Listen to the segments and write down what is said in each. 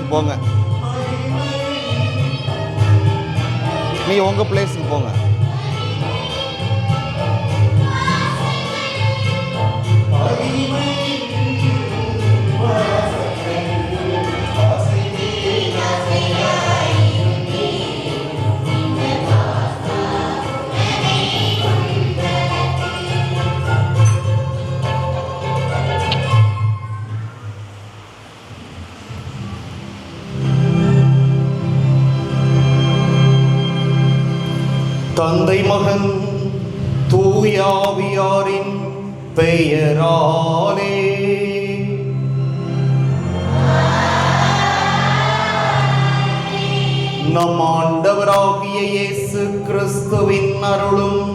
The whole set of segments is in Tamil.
பிளேஸுக்கு போங்க. நீ உங்க பிளேஸுக்கு போங்க. தந்தை மகன் தூயாவியாரின் பெயராலே நம் ஆண்டவராகிய இயேசு கிறிஸ்துவின் அருளும்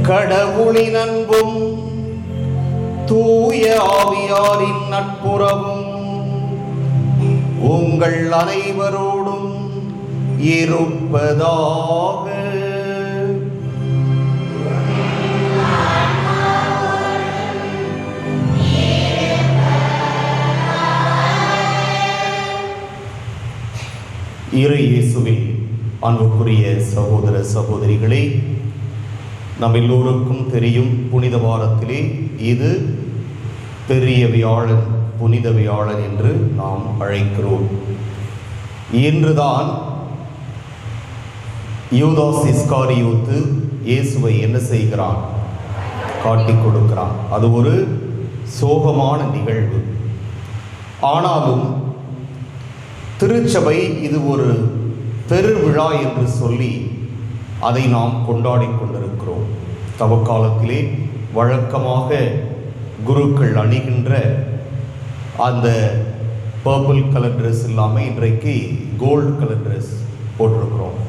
கடவுளின் அன்பும் தூய ஆவியாரின் நட்புறவும் உங்கள் அனைவரோடும் இருப்பதாக. இறை இயேசுவில் அன்புக்குரிய சகோதர சகோதரிகளே, நம் எல்லோருக்கும் தெரியும், புனித வாரத்திலே இது பெரிய வியாழன், புனித வியாழன் என்று நாம் அழைக்கிறோம். இன்றுதான் யூதாஸ் இஸ்காரியோத்து இயேசுவை என்ன செய்கிறான்? காட்டிக் கொடுக்கிறான். அது ஒரு சோகமான நிகழ்வு. ஆனாலும் திருச்சபை இது ஒரு பெருவிழா என்று சொல்லி அதை நாம் கொண்டாடி கொண்டிருக்கிறோம். தவக்காலத்திலே வழக்கமாக குருக்கள் அணிகின்ற அந்த பர்பிள் கலர் ட்ரெஸ் இல்லாமல் இன்றைக்கு கோல்டு கலர் ட்ரெஸ் போட்டிருக்கிறோம்.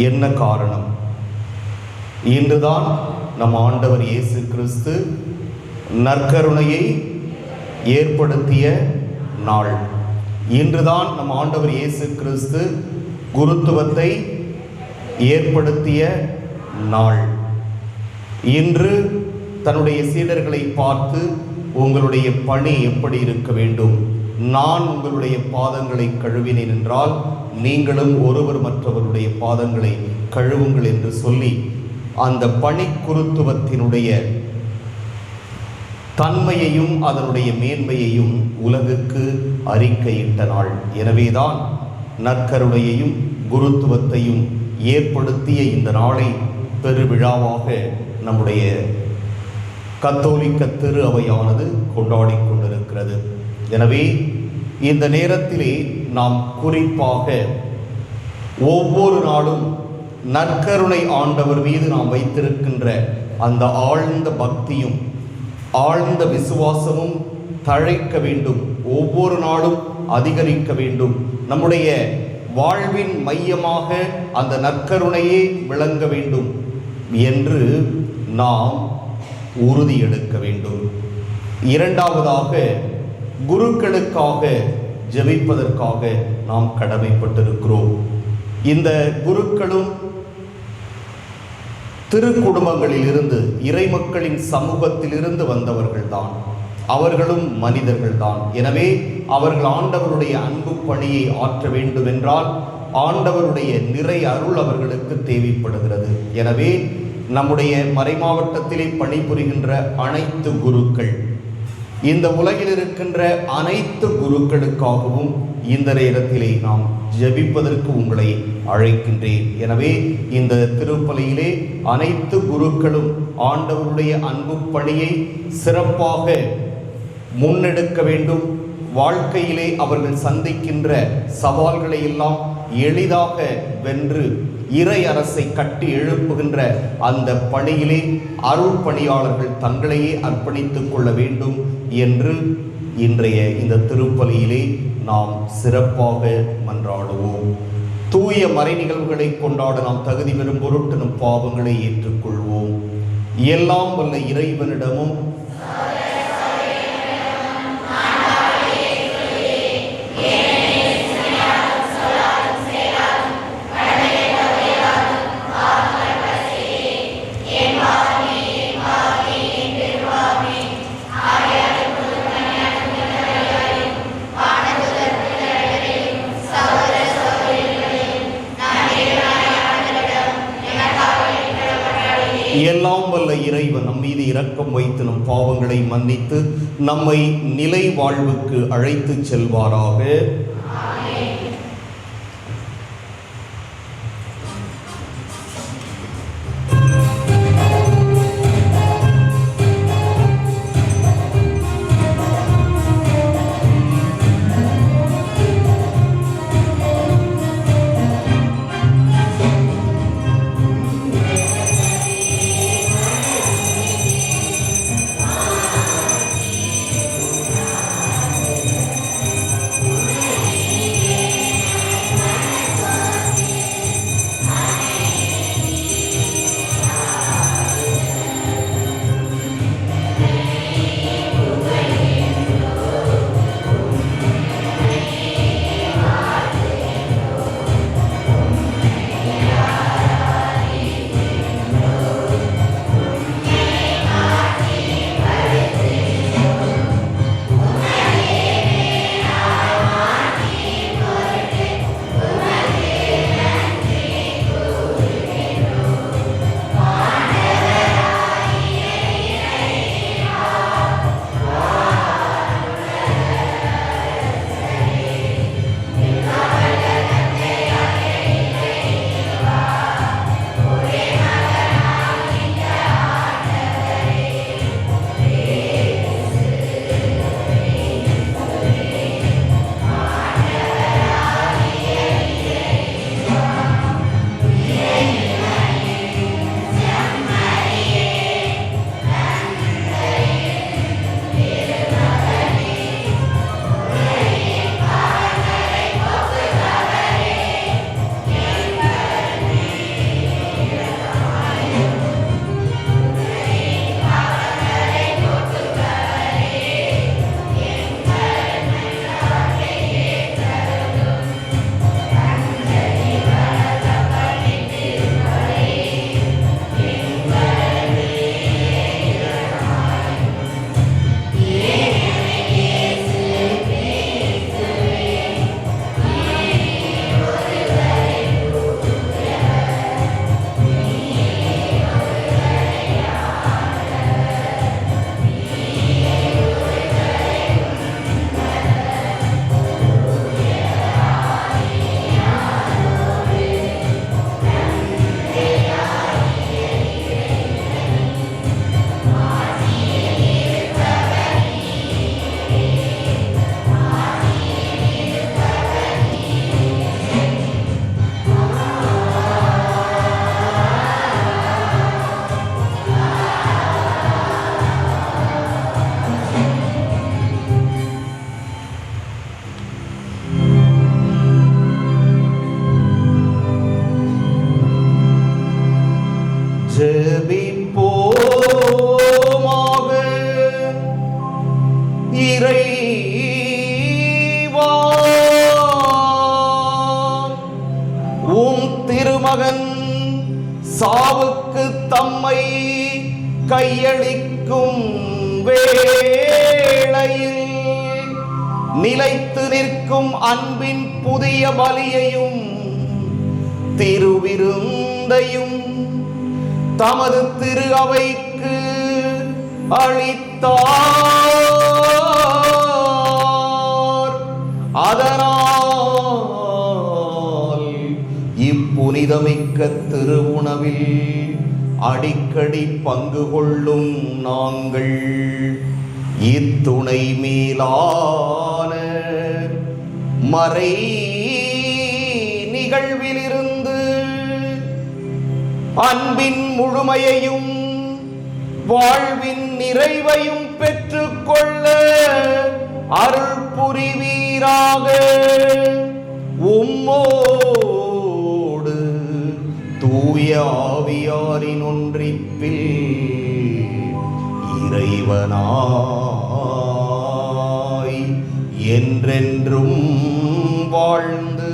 என்ன காரணம்? இன்றுதான் நம் ஆண்டவர் இயேசு கிறிஸ்து நற்கருணையை ஏற்படுத்திய நாள். இன்றுதான் நம் ஆண்டவர் இயேசு கிறிஸ்து குருத்துவத்தை ஏற்படுத்திய நாள். இன்று தன்னுடைய சீடர்களை பார்த்து, உங்களுடைய பணி எப்படி இருக்க வேண்டும்? நான் உங்களுடைய பாதங்களை கழுவினேன் என்றால் நீங்களும் ஒருவர் மற்றவருடைய பாதங்களை கழுவுங்கள் என்று சொல்லி அந்த பணி குருத்துவத்தினுடைய தன்மையையும் அதனுடைய மேன்மையையும் உலகுக்கு அறிக்கையிட்ட நாள். எனவேதான் நற்கருணையையும் குருத்துவத்தையும் ஏற்படுத்திய இந்த நாளை பெருவிழாவாக நம்முடைய கத்தோலிக்க திரு அவையானது கொண்டாடி கொண்டிருக்கிறது. எனவே இந்த நேரத்திலே நாம் குறிப்பாக ஒவ்வொரு நாளும் நற்கருணை ஆண்டவர் மீது நாம் வைத்திருக்கின்ற அந்த ஆழ்ந்த பக்தியும் ஆழ்ந்த விசுவாசமும் தழைக்க வேண்டும், ஒவ்வொரு நாளும் அதிகரிக்க வேண்டும். நம்முடைய வாழ்வின் மையமாக அந்த நற்கருணையே விளங்க வேண்டும் என்று நாம் உறுதி எடுக்க வேண்டும். இரண்டாவதாக, குருக்களுக்காக ஜெபிப்பதற்காக நாம் கடமைப்பட்டிருக்கிறோம். இந்த குருக்களும் திருக்குடும்பங்களிலிருந்து, இறைமக்களின் சமூகத்திலிருந்து வந்தவர்கள்தான். அவர்களும் மனிதர்கள்தான். எனவே அவர்கள் ஆண்டவருடைய அன்பு பணியை ஆற்ற வேண்டும் என்றால் ஆண்டவருடைய நிறை அருள் அவர்களுக்கு தேவைப்படுகிறது. எனவே நம்முடைய மறைமாவட்டத்திலே பணிபுரிகின்ற அனைத்து குருக்கள், இந்த உலகில் இருக்கின்ற அனைத்து குருக்களுக்காகவும் இந்த நேரத்திலே நாம் ஜெபிப்பதற்கு உங்களை அழைக்கின்றேன். எனவே இந்த திருப்பலியிலே அனைத்து குருக்களும் ஆண்டவருடைய அன்பு பணியை சிறப்பாக முன்னெடுக்க வேண்டும். வாழ்க்கையிலே அவர்கள் சந்திக்கின்ற சவால்களை எல்லாம் எளிதாக வென்று இறை அரசை கட்டி எழுப்புகின்ற அந்த பணியிலே அருள் பணியாளர்கள் தங்களையே அர்ப்பணித்துக் கொள்ள வேண்டும் என்று இன்றைய இந்த திருப்பலியிலே நாம் சிறப்பாக மன்றாடுவோம். தூய மறை நிகழ்வுகளை கொண்டாட நாம் தகுதி பெறும் பொருட்டு நம் பாவங்களை ஏற்றுக்கொள்வோம். எல்லாம் வல்ல இறைவனிடமும் எல்லாம் வல்ல இறைவன் நம் மீது இரக்கம் வைத்து நம் பாவங்களை மன்னித்து நம்மை நிலை வாழ்வுக்கு அழைத்து செல்வாராக. திருமகன் சாவுக்கு தம்மை கையளிக்கும் வேளையில் நிலைத்து நிற்கும் அன்பின் புதிய பலியையும் திருவிருந்தையும் தமது திரு அவைக்கு அளித்தார். அதனால் இப்புனிதமிக்க திருவுணவில் அடிக்கடி பங்கு கொள்ளும் நாங்கள் இத்துணை மேலான மறை நிகழ்விலிருந்து அன்பின் முழுமையையும் வாழ்வின் நிறைவையும் பெற்றுக்கொள்ள அருள் புரிவீராக. உம்மோடு தூய ஆவியாரின் ஒன்றிப்பில் இறைவனாய் என்றென்றும் வாழ்ந்து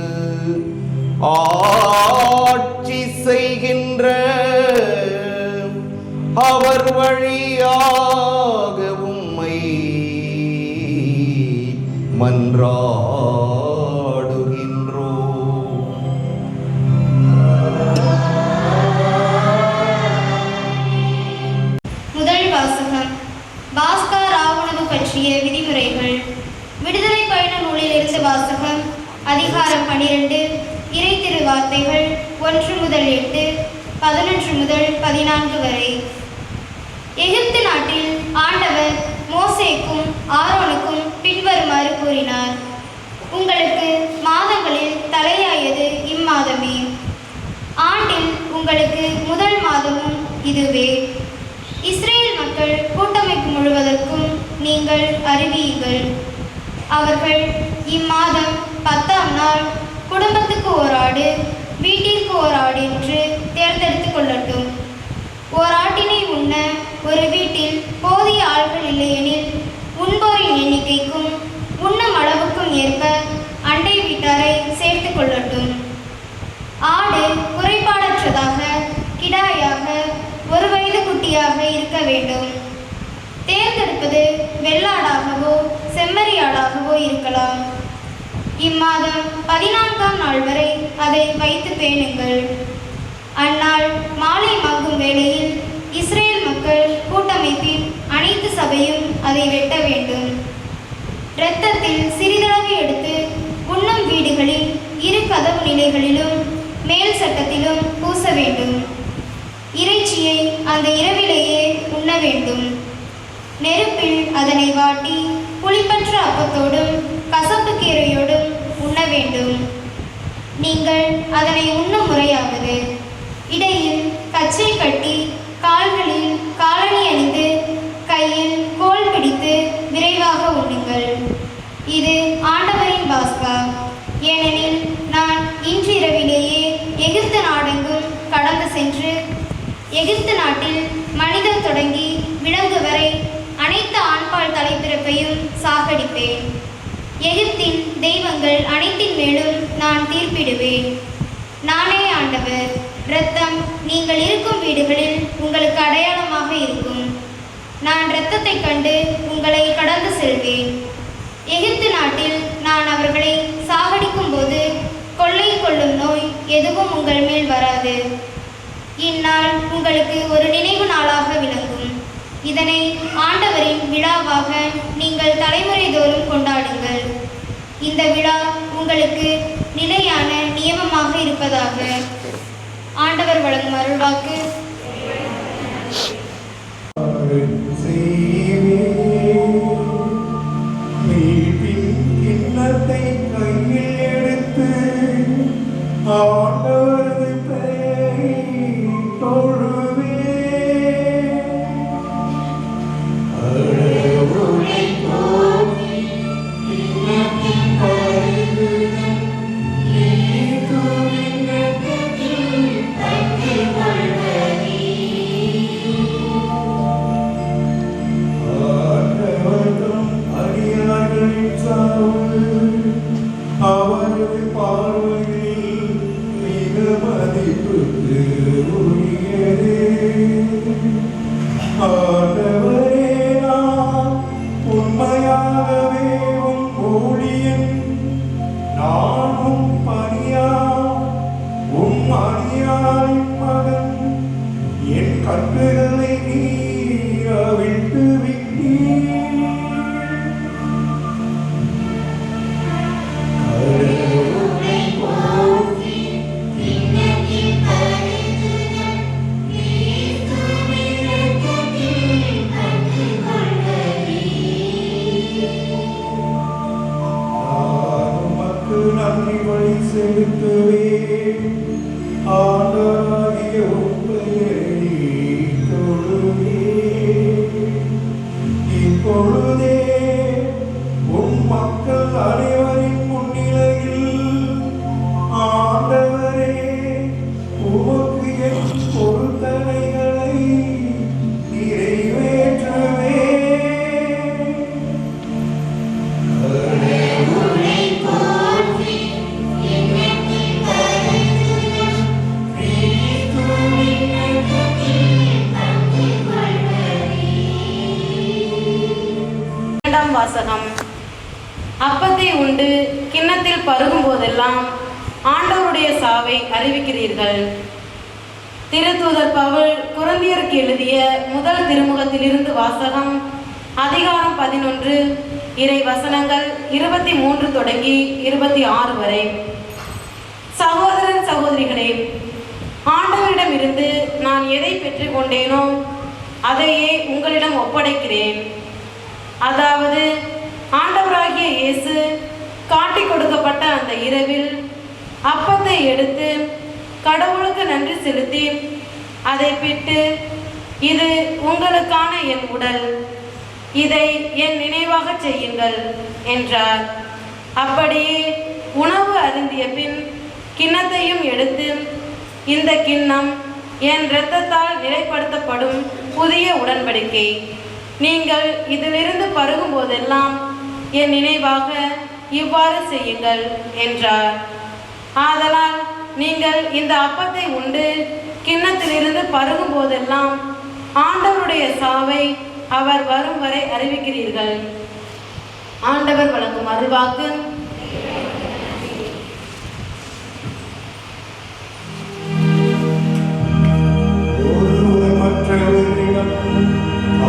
ஆட்சி செய்கின்ற அவர் வழியாக உம்மை மன்றாடுகின்றோம். அதிகாரம் 12 இறை திருவார்த்தைகள் 1 முதல் 8, 11 முதல் 14 வரை. எகிப்து நாட்டில் ஆண்டவர் மோசேக்கும் ஆரோனுக்கும் பின்வருமாறு கூறினார்: உங்களுக்கு மாதங்களில் தலையாயது இம்மாதமே. ஆண்டில் உங்களுக்கு முதல் மாதமும் இதுவே. இஸ்ரேல் மக்கள் கூட்டமைப்பு முழுவதற்கும் நீங்கள் அறிவியுங்கள். அவர்கள் இம்மாதம் 10ஆம் நாள் குடும்பத்துக்கு ஓர் ஆடு, வீட்டிற்கு ஓர் ஆடு என்று தேர்ந்தெடுத்து கொள்ளட்டும். ஓர் ஆட்டினை உண்ண ஒரு வீட்டில் போதிய ஆள்கள் இல்லையெனில் உண்போரின் எண்ணிக்கைக்கும் உண்ணும் அளவுக்கும் ஏற்ப அண்டை வீட்டாரை சேர்த்து கொள்ளட்டும். ஆடு குறைபாடற்றதாக கிடாயாக 1 வயது குட்டியாக இருக்க வேண்டும். தேர்ந்தெடுப்பது வெள்ளாடாகவோ செம்மறியாடாகவோ இருக்கலாம். இம்மாதம் 14ஆம் நாள் வரை அதை வைத்து பேணுங்கள். அந்நாள் மாலை மங்கும் வேளையில் இஸ்ரேல் மக்கள் கூட்டமைப்பின் அனைத்து சபையும் அதை வெட்ட வேண்டும். இரத்தத்தில் சிறிதளவு எடுத்து உண்ணும் வீடுகளில் 2 கதவு நிலைகளிலும் மேல் சட்டத்திலும் பூச வேண்டும். இறைச்சியை அந்த இரவிலேயே உண்ண வேண்டும். நெருப்பில் அதனை வாட்டி புளிப்பற்ற அப்பத்தோடும் கசப்பு கீரையோடும் உண்ண வேண்டும். நீங்கள் அதனை உண்ணும் முறையாவது: இடையில் கச்சை கட்டி, கால்களில் காலணி அணிந்து, கையில் கோல் பிடித்து விரைவாக உண்ணுங்கள். இது ஆண்டவரின் பாஸ்கா. ஏனெனில் நான் இன்றிரவிலேயே எகிப்து நாடெங்கும் கடந்து சென்று எகிப்து நாட்டில் மனிதன் தொடங்கி விலங்கு வரை அனைத்து ஆண்பால் தலைப்பிறப்பையும் சாகடிப்பேன். எகிப்தின் தெய்வங்கள் அனைத்தின் மேலும் நான் தீர்ப்பிடுவேன். நானே ஆண்டவர். இரத்தம் நீங்கள் இருக்கும் வீடுகளில் உங்களுக்கு அடையாளமாக இருக்கும். நான் இரத்தத்தை கண்டு உங்களை கடந்து செல்வேன். எகிப்து நாட்டில் நான் அவர்களை சாகடிக்கும் போது கொள்ளை கொள்ளும் நோய் எதுவும் உங்கள் மேல் வராது. இந்நாள் உங்களுக்கு ஒரு நினைவு நாளாக விளங்கும். இதனை ஆண்டவரின் விழாவாக நீங்கள் தலைமுறை தோறும் கொண்டாடுங்கள். இந்த விழா உங்களுக்கு நிலையான நியமமாக இருப்பதாக. ஆண்டவர் வழங்கும் அருள்வாக்கு. கையில் எடுத்து ஆண்டவரது பெயரை தொழுவே. அவரது பார்வையில் மிக மதிப்புக்கு உரியது. ஆண்டவரே, நான் உண்மையாகவே உம் ஊழியன். நான் உம் பணியா உம் அடியாரின் மகன். என் கட்டுகளை நீ அவிழ்த்து விட்டீர். நன்றி வழி செலுத்துவேன். ஆண்டவராகிய உம்மை தொழுவேன். இப்பொழுதே உம் மக்கள் அனைவரின் முன்னிலையில் ஆண்டவரே, உமக்கு என் பொருத்தனைகளை நிறைவேற்றுவேன். வாசகம். அப்பத்தை உண்டு கிண்ணத்தில் பருகும் போதெல்லாம் ஆண்டவருடைய சாவை அறிவிக்கிறீர்கள். திருத்தூதர் பவுல் கொரிந்தியருக்கு எழுதிய முதல் திருமுகத்திலிருந்து வாசகம். அதிகாரம் 11 இறை வசனங்கள் 23 தொடங்கி 26 வரை. சகோதரர் சகோதரிகளே, ஆண்டவரிடமிருந்து நான் எதை பெற்றுக்கொண்டேனோ அதையே உங்களிடம் ஒப்படைக்கிறேன். அதாவது ஆண்டவராகிய இயேசு காட்டிக் கொடுக்கப்பட்ட அந்த இரவில் அப்பத்தை எடுத்து கடவுளுக்கு நன்றி செலுத்தி அதை பிட்டு, இது உங்களுக்கான என் உடல், இதை என் நினைவாக செய்யுங்கள் என்றார். அப்படியே உணவு அருந்திய பின் கிண்ணத்தையும் எடுத்து, இந்த கிண்ணம் என் இரத்தத்தால் நிலைப்படுத்தப்படும் புதிய உடன்படிக்கை, நீங்கள் இதிலிருந்து பருகும் போதெல்லாம் என் நினைவாக இவ்வாறு செய்யுங்கள் என்றார். ஆதலால் நீங்கள் இந்த அப்பத்தை உண்டு கிண்ணத்திலிருந்து பருகும் போதெல்லாம் ஆண்டவருடைய சாவை அவர் வரும் வரை அறிவிக்கிறீர்கள். ஆண்டவர் வழங்கும் அருள்வாக்கு. மற்றவரிடம்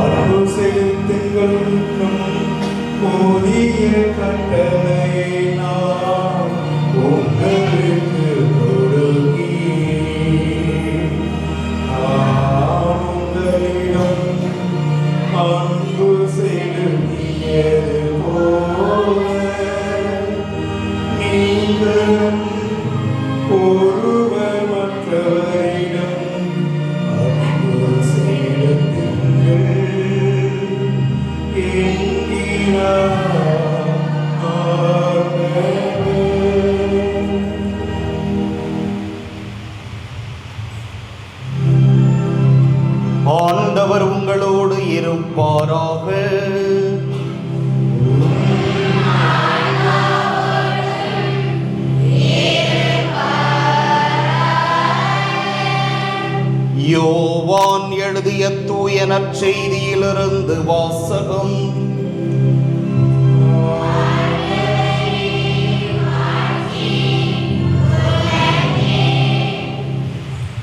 அன்பு செலுத்துங்கள் புதிய கட்டளையை நான் உங்களுக்கு கொடுக்கிறேன். உங்களிடம் அன்பு செலுத்தியது போல நீங்களும் ஒருவர் மற்றவரிடம் அன்பு செலுத்துங்கள் என்கிறார் ஆண்டவர். ஆண்டவர் உங்களோடு இருப்பாராக. யோவான் எழுதிய தூய நற்செய்தியிலிருந்து வாசகம்.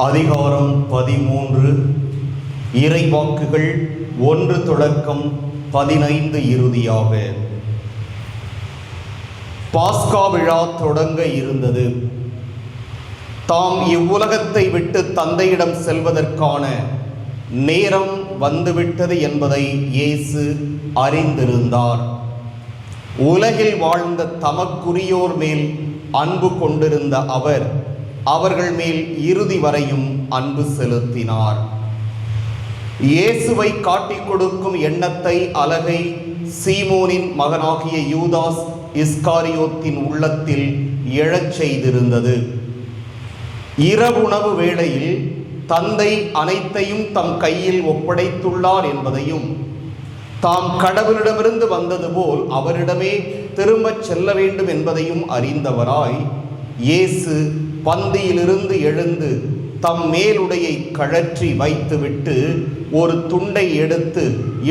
அதிகாரம் 13. இறைவாக்குகள் 1 தொடக்கம் 15 இறுதியாக. பாஸ்கா விழா தொடங்க இருந்தது. தாம் இவ்வுலகத்தை விட்டு தந்தையிடம் செல்வதற்கான நேரம் வந்துவிட்டது என்பதை இயேசு அறிந்திருந்தார். உலகில் வாழ்ந்த தமக்குரியோர் மேல் அன்பு கொண்டிருந்த அவர் அவர்கள் மேல் இறுதி வரையும் அன்பு செலுத்தினார். இயேசுவை காட்டிக் கொடுக்கும் எண்ணத்தை, அலகை சீமோனின் மகனாகிய யூதாஸ் இஸ்காரியோத்தின் உள்ளத்தில் எழச் செய்திருந்தது. இரவுணவு வேளையில் தந்தை அனைத்தையும் தம் கையில் ஒப்படைத்துள்ளார் என்பதையும், தாம் கடவுளிடமிருந்து வந்தது போல் அவரிடமே திரும்பச் செல்ல வேண்டும் என்பதையும் அறிந்தவராய் இயேசு பந்தியிலிருந்து எழுந்து தம் மேலுடையை கழற்றி வைத்துவிட்டு ஒரு துண்டை எடுத்து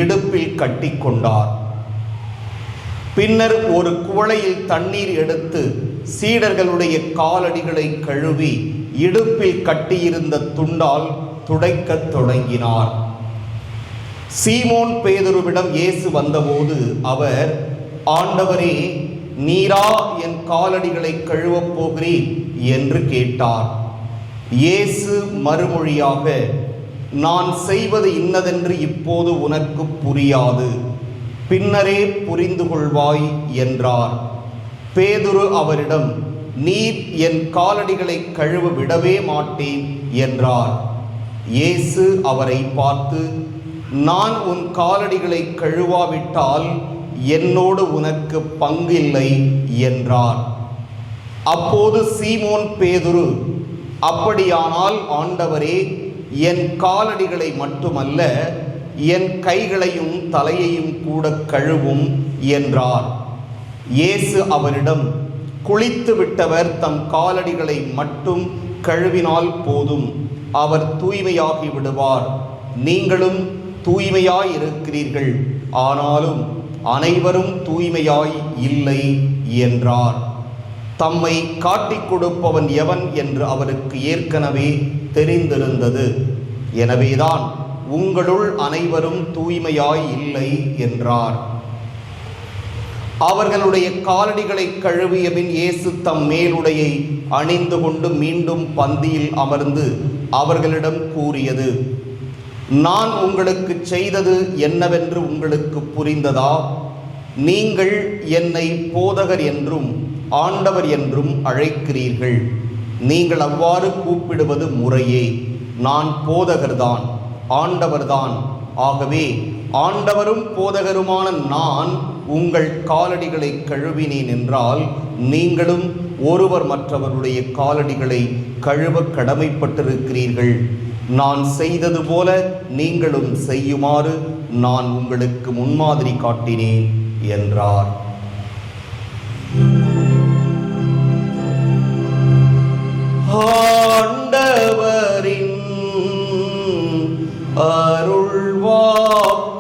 இடுப்பில் கட்டிக்கொண்டார். பின்னர் ஒரு குவளையில் தண்ணீர் எடுத்து சீடர்களுடைய காலடிகளை கழுவி இடுப்பில் கட்டியிருந்த துண்டால் துடைக்கத் தொடங்கினார். சீமோன் பேதுருவிடம் இயேசு வந்தபோது அவர், ஆண்டவரே, நீரா என் காலடிகளை கழுவப் போகிறீர் என்று கேட்டார். இயேசு மறுமொழியாக, நான் செய்வது இன்னதென்று இப்போது உனக்கு புரியாது, பின்னரே புரிந்து கொள்வாய் என்றார். பேதுரு அவரிடம், நீர் என் காலடிகளை கழுவ விடவே மாட்டேன் என்றார். இயேசு அவரை பார்த்து, நான் உன் காலடிகளை கழுவாவிட்டால் என்னோடு உனக்கு பங்கில்லை என்றார். அப்போது சீமோன் பேதுரு, அப்படியானால் ஆண்டவரே, என் காலடிகளை மட்டுமல்ல என் கைகளையும் தலையையும் கூட கழுவும் என்றார். இயேசு அவரிடம், குளித்து விட்டவர் தம் காலடிகளை மட்டும் கழுவினால் போதும், அவர் தூய்மையாகி விடுவார். நீங்களும் தூய்மையாய் இருக்கிறீர்கள், ஆனாலும் அனைவரும் தூய்மையாய் இல்லை என்றார். தம்மை காட்டிக் கொடுப்பவன் எவன் என்று அவருக்கு ஏற்கனவே தெரிந்திருந்தது. எனவேதான் உங்களுள் அனைவரும் தூய்மையாய் இல்லை என்றார். அவர்களுடைய காலடிகளை கழுவிய பின் இயேசு தம் மேலுடையை அணிந்து கொண்டு மீண்டும் பந்தியில் அமர்ந்து அவர்களிடம் கூறியது, நான் உங்களுக்கு செய்தது என்னவென்று உங்களுக்கு புரிந்ததா? நீங்கள் என்னை போதகர் என்றும் ஆண்டவர் என்றும் அழைக்கிறீர்கள். நீங்கள் அவ்வாறு கூப்பிடுவது முறையே. நான் போதகர்தான், ஆண்டவர்தான். ஆகவே ஆண்டவரும் போதகருமான நான் உங்கள் காலடிகளை கழுவினேன் என்றால் நீங்களும் ஒருவர் மற்றவருடைய காலடிகளை கழுவ கடமைப்பட்டிருக்கிறீர்கள். நான் செய்தது போல நீங்களும் செய்யுமாறு நான் உங்களுக்கு முன்மாதிரி காட்டினேன் என்றார். ஆண்டவரின் அருள்வாக்கு.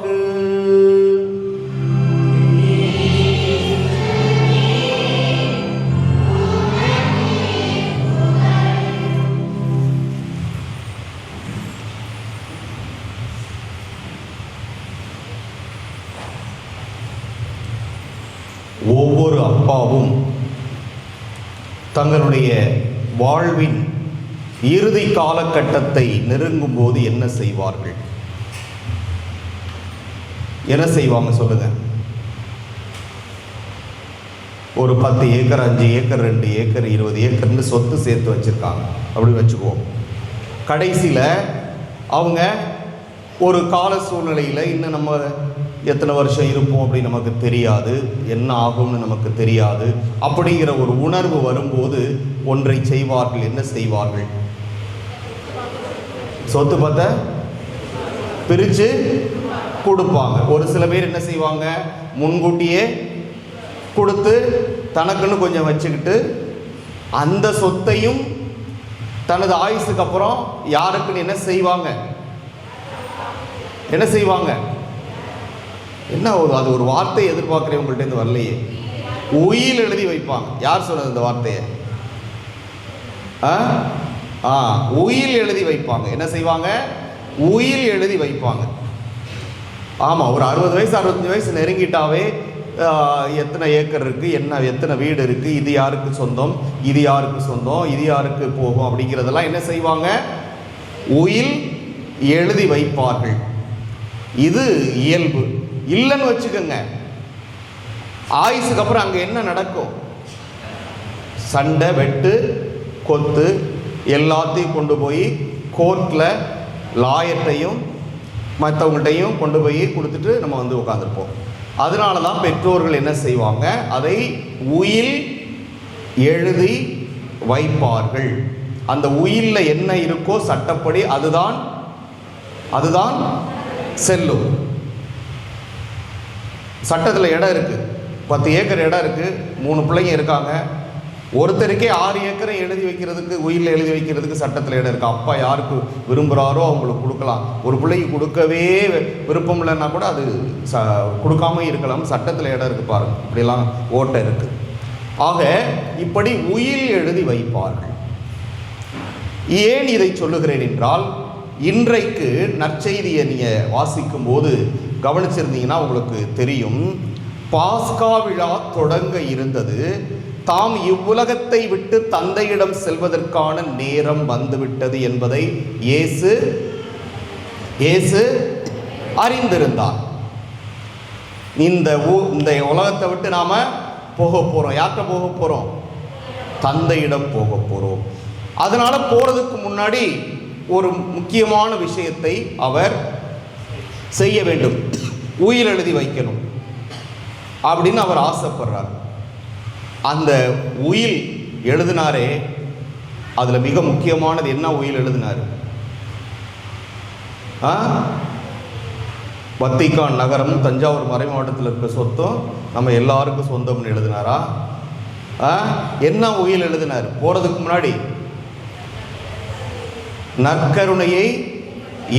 ஒவ்வொரு அப்பாவும் தங்களுடைய வாழ்வின் இறுதி காலகட்டத்தை நெருங்கும் போது என்ன செய்வார்கள்? என்ன செய்வாங்க சொல்லுங்க? ஒரு 10 ஏக்கர், 5 ஏக்கர், 2 ஏக்கர், 20 ஏக்கர்னு சொத்து சேர்த்து வச்சிருக்காங்க. அப்படி வச்சுக்குவோம். கடைசியில் அவங்க ஒரு கால சூழ்நிலையில் இன்னும் நம்ம எத்தனை வருஷம் இருப்போம் அப்படின்னு நமக்கு தெரியாது, என்ன ஆகும்னு நமக்கு தெரியாது. அப்படிங்கிற ஒரு உணர்வு வரும்போது ஒன்றை செய்வார்கள். என்ன செய்வார்கள்? சொத்து பத்தை பிரித்து கொடுப்பாங்க. ஒரு சில பேர் என்ன செய்வாங்க, முன்கூட்டியே கொடுத்து தனக்குன்னு கொஞ்சம் வச்சுக்கிட்டு அந்த சொத்தையும் தனது ஆயுசுக்கு அப்புறம் யாருக்குன்னு என்ன செய்வாங்க? என்ன செய்வாங்க? என்ன அது ஒரு வார்த்தையை எதிர்பார்க்குறேன் உங்கள்கிட்ட வரலையே. உயில் எழுதி வைப்பாங்க. யார் சொன்னது இந்த வார்த்தையை? உயில் எழுதி வைப்பாங்க. என்ன செய்வாங்க? உயில் எழுதி வைப்பாங்க. ஆமாம், ஒரு 60 வயசு 65 வயசு நெருங்கிட்டாவே எத்தனை ஏக்கர் இருக்குது, எத்தனை வீடு இருக்குது, இது யாருக்கு சொந்தம், இது யாருக்கு சொந்தம், இது யாருக்கு போகும் அப்படிங்கிறதெல்லாம் என்ன செய்வாங்க? உயில் எழுதி வைப்பார்கள். இது இயல்பு. இல்லைன்னு வச்சுக்கோங்க, ஆயுசுக்கு அப்புறம் அங்கே என்ன நடக்கும்? சண்டை, வெட்டு, கொத்து எல்லாத்தையும் கொண்டு போய் கோர்ட்டில் லாயர்ட்டையும் மற்றவங்கள்ட்டையும் கொண்டு போய் கொடுத்துட்டு நம்ம வந்து உட்காந்துருப்போம். அதனால தான் பெற்றோர்கள் என்ன செய்வாங்க? அதை உயில் எழுதி வைப்பார்கள். அந்த உயிலில் என்ன இருக்கோ சட்டப்படி அதுதான் செல்லும். சட்டத்தில் இடம் இருக்குது, 10 ஏக்கர் இடம் இருக்குது, 3 பிள்ளைங்க இருக்காங்க. ஒருத்தருக்கே 6 ஏக்கரை எழுதி வைக்கிறதுக்கு, உயிரில் எழுதி வைக்கிறதுக்கு சட்டத்தில் இடம் இருக்குது. அப்பா யாருக்கு விரும்புகிறாரோ அவங்களுக்கு கொடுக்கலாம். ஒரு பிள்ளைக்கு கொடுக்கவே விருப்பம் இல்லைன்னா கூட அது கொடுக்காம இருக்கலாம். சட்டத்தில் இடம் இருக்குது பாருங்கள், இப்படிலாம் ஓட்டை இருக்குது. ஆக இப்படி உயில் எழுதி வைப்பார்கள். ஏன் இதை சொல்லுகிறேன் என்றால், இன்றைக்கு நற்செய்தியை நீங்கள் வாசிக்கும் போது கவனிச்சிருந்தீங்கன்னா உங்களுக்கு தெரியும், பாஸ்கா விழா தொடங்க இருந்தது. தாம் இவ்வுலகத்தை விட்டு தந்தையிடம் செல்வதற்கான நேரம் வந்துவிட்டது என்பதை இயேசு அறிந்திருந்தார். இந்த உலகத்தை விட்டு நாம போக போறோம். யார்கிட்ட போக போறோம்? தந்தையிடம் போக போறோம். அதனால போறதுக்கு முன்னாடி ஒரு முக்கியமான விஷயத்தை அவர் செய்ய வேண்டும், உயில் எழுதி வைக்கணும் அப்படின்னு அவர் ஆசைப்படுறார். அந்த உயில் எழுதினாரே, அதில் மிக முக்கியமானது என்ன உயில் எழுதினார்? வத்திக்கான் நகரம் தஞ்சாவூர் மறை மாவட்டத்தில் இருக்க சொத்தும் நம்ம எல்லாருக்கும் சொந்தம்னு எழுதினாரா? என்ன உயில் எழுதினார்? போகிறதுக்கு முன்னாடி நற்கருணையை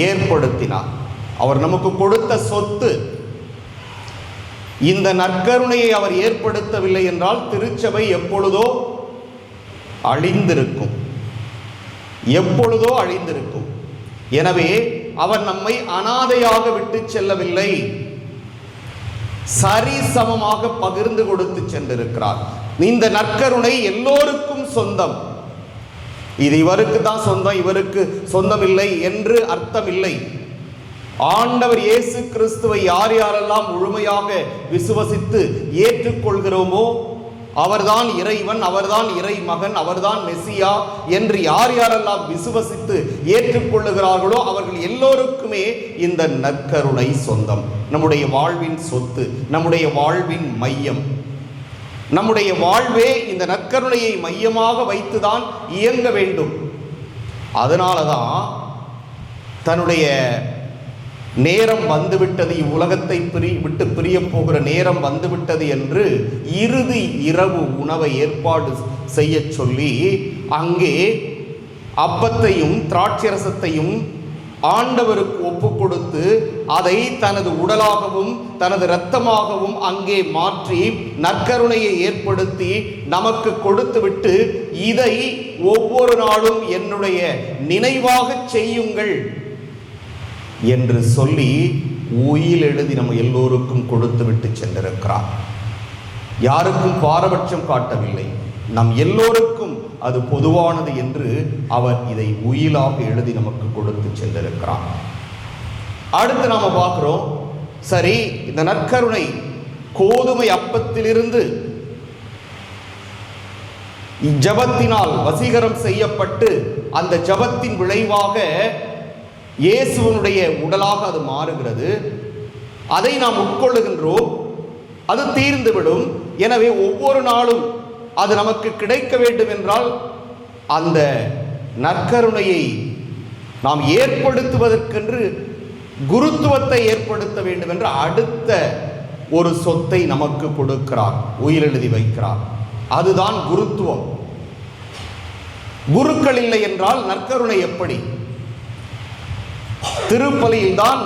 ஏற்படுத்தினார். அவர் நமக்கு கொடுத்த சொத்து. இந்த நற்கருணையை அவர் ஏற்படுத்தவில்லை என்றால் திருச்சபை எப்பொழுதோ அழிந்திருக்கும். எனவே அவர் நம்மை அனாதையாக விட்டு செல்லவில்லை, சரி சமமாக பகிர்ந்து கொடுத்து சென்றிருக்கிறார். இந்த நற்கருணை எல்லோருக்கும் சொந்தம். இது இவருக்கு தான் சொந்தம், இவருக்கு சொந்தம் இல்லை என்று அர்த்தம் இல்லை. ஆண்டவர் இயேசு கிறிஸ்துவை யார் யாரெல்லாம் முழுமையாக விசுவசித்து ஏற்றுக்கொள்கிறோமோ அவர்தான் இறைவன், அவர்தான் இறை மகன், அவர்தான் மெசியா என்று யார் யாரெல்லாம் விசுவசித்து ஏற்றுக்கொள்ளுகிறார்களோ அவர்கள் எல்லோருக்குமே இந்த நற்கருணை சொந்தம். நம்முடைய வாழ்வின் சொத்து, நம்முடைய வாழ்வின் மையம். நம்முடைய வாழ்வே இந்த நற்கருணையை மையமாக வைத்துதான் இயங்க வேண்டும். அதனாலதான் தன்னுடைய நேரம் வந்துவிட்டது, இவ்வுலகத்தை விட்டு பிரிய போகிற நேரம் வந்துவிட்டது என்று இறுதி இரவு உணவை ஏற்பாடு செய்ய சொல்லி அங்கே அப்பத்தையும் திராட்சரசத்தையும் ஆண்டவருக்கு ஒப்பு கொடுத்து அதை தனது உடலாகவும் தனது இரத்தமாகவும் அங்கே மாற்றி நற்கருணையை ஏற்படுத்தி நமக்கு கொடுத்துவிட்டு, இதை ஒவ்வொரு நாளும் என்னுடைய நினைவாக செய்யுங்கள் என்று சொல்லி உயில் எழுதி நம்ம எல்லோருக்கும் கொடுத்து விட்டு சென்றிருக்கிறார். யாருக்கும் பாரபட்சம் காட்டவில்லை, நம் எல்லோருக்கும் அது பொதுவானது என்று அவர் இதை உயிலாக எழுதி நமக்கு கொடுத்து சென்றிருக்கிறார். அடுத்து நாம பார்க்கிறோம், சரி இந்த நற்கருணை கோதுமை அப்பத்திலிருந்து ஜபத்தினால் வசீகரம் செய்யப்பட்டு அந்த ஜபத்தின் விளைவாக இயேசுவனுடைய உடலாக அது மாறுகிறது. அதை நாம் உட்கொள்ளுகின்றோம், அது தீர்ந்துவிடும். எனவே ஒவ்வொரு நாளும் அது நமக்கு கிடைக்க வேண்டும் என்றால் அந்த நற்கருணையை நாம் ஏற்படுத்துவதற்கென்று குருத்துவத்தை ஏற்படுத்த வேண்டும் என்று அடுத்த ஒரு சொத்தை நமக்கு கொடுக்கிறார், உயிர் எழுதி வைக்கிறார். அதுதான் குருத்துவம். குருக்கள் இல்லை என்றால் நற்கருணை எப்படி? திருப்பலியில்தான்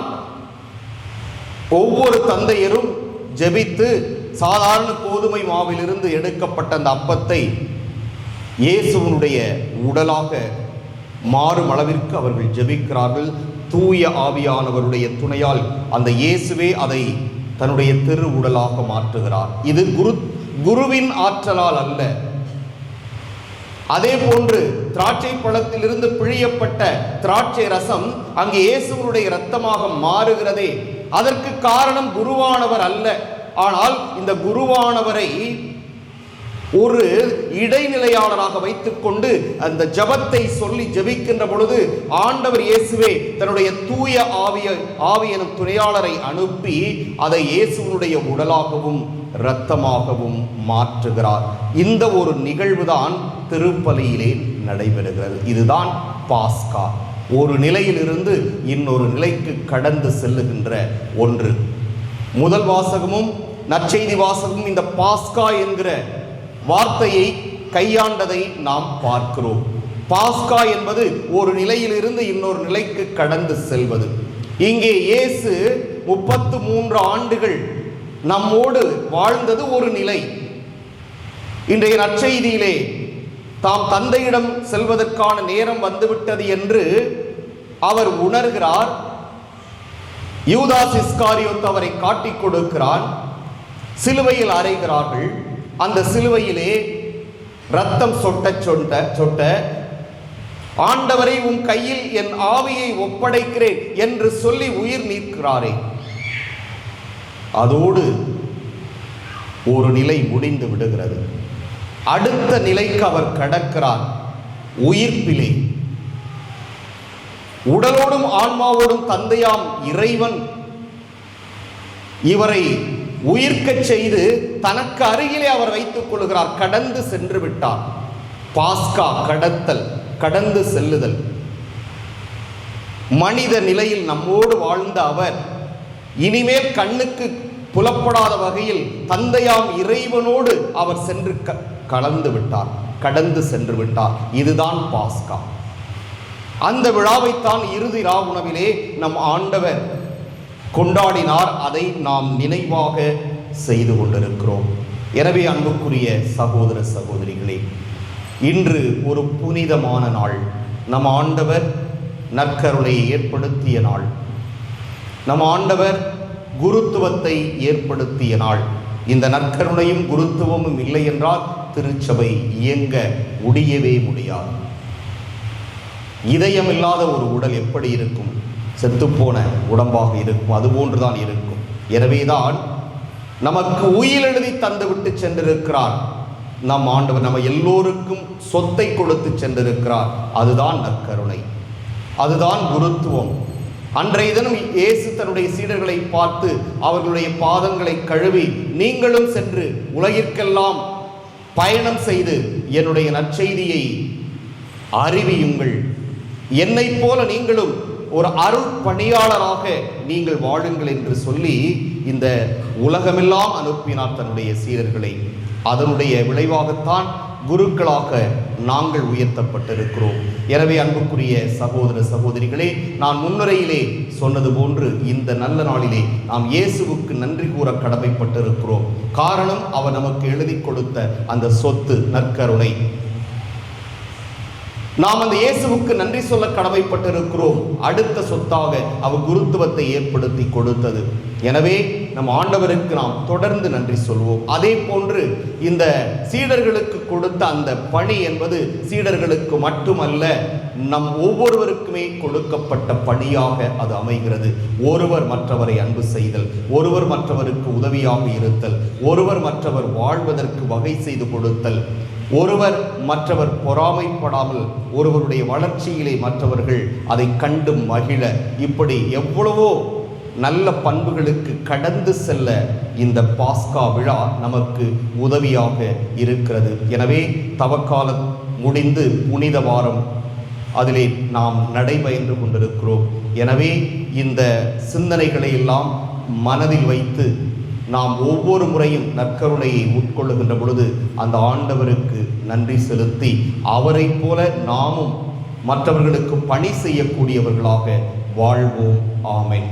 ஒவ்வொரு தந்தையரும் ஜெபித்து சாதாரண கோதுமை மாவிலிருந்து எடுக்கப்பட்ட அந்த அப்பத்தை இயேசுவனுடைய உடலாக மாறும் அளவிற்கு அவர்கள் ஜெபிக்கிறார்கள். தூய ஆவியானவருடைய துணையால் அந்த இயேசுவே அதை தன்னுடைய திரு உடலாக மாற்றுகிறார். இது குருவின் ஆற்றலால் அல்ல. அதே போன்று திராட்சை பழத்திலிருந்து பிழியப்பட்ட திராட்சை ரசம் அங்கே இயேசுவனுடைய இரத்தமாக மாறுகிறதே, அதற்கு காரணம் குருவானவர் அல்ல. ஆனால் இந்த குருவானவரை ஒரு இடைநிலையாளராக வைத்துக்கொண்டு அந்த ஜபத்தை சொல்லி ஜபிக்கின்ற பொழுது ஆண்டவர் இயேசுவே தன்னுடைய தூய ஆவி எனும் துணையாளரை அனுப்பி அதை இயேசுவனுடைய உடலாகவும் இரத்தமாகவும் மாற்றுகிறார். இந்த ஒரு நிகழ்வுதான் திருப்பலியிலே நடைபெறுகிறது. இதுதான் பாஸ்கா. ஒரு நிலையிலிருந்து இன்னொரு நிலைக்கு கடந்து செல்லுகின்ற ஒன்று. முதல் வாசகமும் நற்செய்தி வாசகமும் இந்த பாஸ்கா என்கிற வார்த்தையை கையாண்டதை நாம் பார்க்கிறோம். பாஸ்கா என்பது ஒரு நிலையிலிருந்து இன்னொரு நிலைக்கு கடந்து செல்வது. இங்கே இயேசு 33 ஆண்டுகள் நம்மோடு வாழ்ந்தது ஒரு நிலை. இன்றைய நற்செய்தியிலே தாம் தந்தையிடம் செல்வதற்கான நேரம் வந்துவிட்டது என்று அவர் உணர்கிறார். யூதாஸ் இஸ்காரியோத் அவரை காட்டிக் கொடுக்கிறான். சிலுவையில் அறைகிறார்கள். அந்த சிலுவையிலே இரத்தம் சொட்ட ஆண்டவரை உன் கையில் என் ஆவியை ஒப்படைக்கிறேன் என்று சொல்லி உயிர் நீக்கிறாரே, அதோடு ஒரு நிலை முடிந்து விடுகிறது. அடுத்த நிலைக்கு அவர் கடக்கிறார். உயிர்ப்பிலே உடலோடும் ஆன்மாவோடும் தந்தையாம் இறைவன் இவரை உயிர்க்கச் செய்து தனக்கு அருகிலே அவர் வைத்துக் கொள்கிறார். கடந்து சென்று விட்டார். பாஸ்கா கடத்தல், கடந்து செல்லுதல். மனித நிலையில் நம்மோடு வாழ்ந்த அவர் இனிமேல் கண்ணுக்கு புலப்படாத வகையில் தந்தையாம் இறைவனோடு அவர் சென்று கலந்து விட்டார், கடந்து சென்று விட்டார். இதுதான் பாஸ்கா. அந்த விழாவைத்தான் இறுதி உணவிலே நம் ஆண்டவர் கொண்டாடினார். அதை நாம் நினைவாக செய்து கொண்டிருக்கிறோம். எனவே அன்புக்குரிய சகோதர சகோதரிகளே, இன்று ஒரு புனிதமான நாள். நம் ஆண்டவர் நற்கருணையை ஏற்படுத்திய நாள். நம் ஆண்டவர் குருத்துவத்தை ஏற்படுத்திய நாள். இந்த நற்கருணையும் குருத்துவமும் இல்லை என்றால் திருச்சபை இயங்க முடியவே முடியாது. இதயம் இல்லாத ஒரு உடல் எப்படி இருக்கும்? செத்துப்போன உடம்பாக இருக்கும். அதுபோன்றுதான் இருக்கும். எனவேதான் நமக்கு உயிர் எழுதி தந்துவிட்டு சென்றிருக்கிறார் நம் ஆண்டவர். நம்ம எல்லோருக்கும் சொத்தை கொடுத்து சென்றிருக்கிறார். அதுதான் நற்கருணை, அதுதான் குருத்துவம். அன்றைய தினம் இயேசு தன்னுடைய சீடர்களை பார்த்து அவர்களுடைய பாதங்களை கழுவி, நீங்களும் சென்று உலகிற்கெல்லாம் பயணம் செய்து என்னுடைய நற்செய்தியை அறிவியுங்கள், என்னைப் போல நீங்களும் ஒரு அருள் பணியாளராக நீங்கள் வாழுங்கள் என்று சொல்லி இந்த உலகமெல்லாம் அனுப்பினார் தன்னுடைய சீடர்களை. அதனுடைய விளைவாகத்தான் குருக்களாக நாங்கள் உயர்த்தப்பட்டிருக்கிறோம். எனவே அன்புக்குரிய சகோதர சகோதரிகளே, நான் முன்னுரையிலே சொன்னது போன்று இந்த நல்ல நாளிலே நாம் இயேசுவுக்கு நன்றி கூற கடமைப்பட்டிருக்கிறோம். காரணம், அவர் நமக்கு எழுதி கொடுத்த அந்த சொத்து நற்கருணை. நாம் அந்த இயேசுவுக்கு நன்றி சொல்ல கடமைப்பட்டிருக்கிறோம். அடுத்த சொத்தாக அவர் குருத்துவத்தை ஏற்படுத்தி கொடுத்தது. எனவே நம் ஆண்டவருக்கு நாம் தொடர்ந்து நன்றி சொல்வோம். அதே போன்று இந்த சீடர்களுக்கு கொடுத்த அந்த பணி என்பது சீடர்களுக்கு மட்டுமல்ல, நம் ஒவ்வொருவருக்குமே கொடுக்கப்பட்ட பணியாக அது அமைகிறது. ஒருவர் மற்றவரை அன்பு செய்தல், ஒருவர் மற்றவருக்கு உதவியாக இருத்தல், ஒருவர் மற்றவர் வாழ்வதற்கு வகை செய்து கொடுத்தல், ஒருவர் மற்றவர் பொறாமைப்படாமல் ஒருவருடைய வளர்ச்சியிலே மற்றவர்கள் அதை கண்டு மகிழ, இப்படி எவ்வளவோ நல்ல பண்புகளுக்கு கடந்து செல்ல இந்த பாஸ்கா விழா நமக்கு உதவியாக இருக்கிறது. எனவே தவக்காலம் முடிந்து புனித வாரம் அதிலே நாம் நடைபயின்று கொண்டிருக்கிறோம். எனவே இந்த சிந்தனைகளை எல்லாம் மனதில் வைத்து நாம் ஒவ்வொரு முறையும் நற்கருணையை உட்கொள்ளுகின்ற பொழுது அந்த ஆண்டவருக்கு நன்றி செலுத்தி அவரை போல நாமும் மற்றவர்களுக்கு பணி செய்யக்கூடியவர்களாக வாழ்வோம். ஆமென்.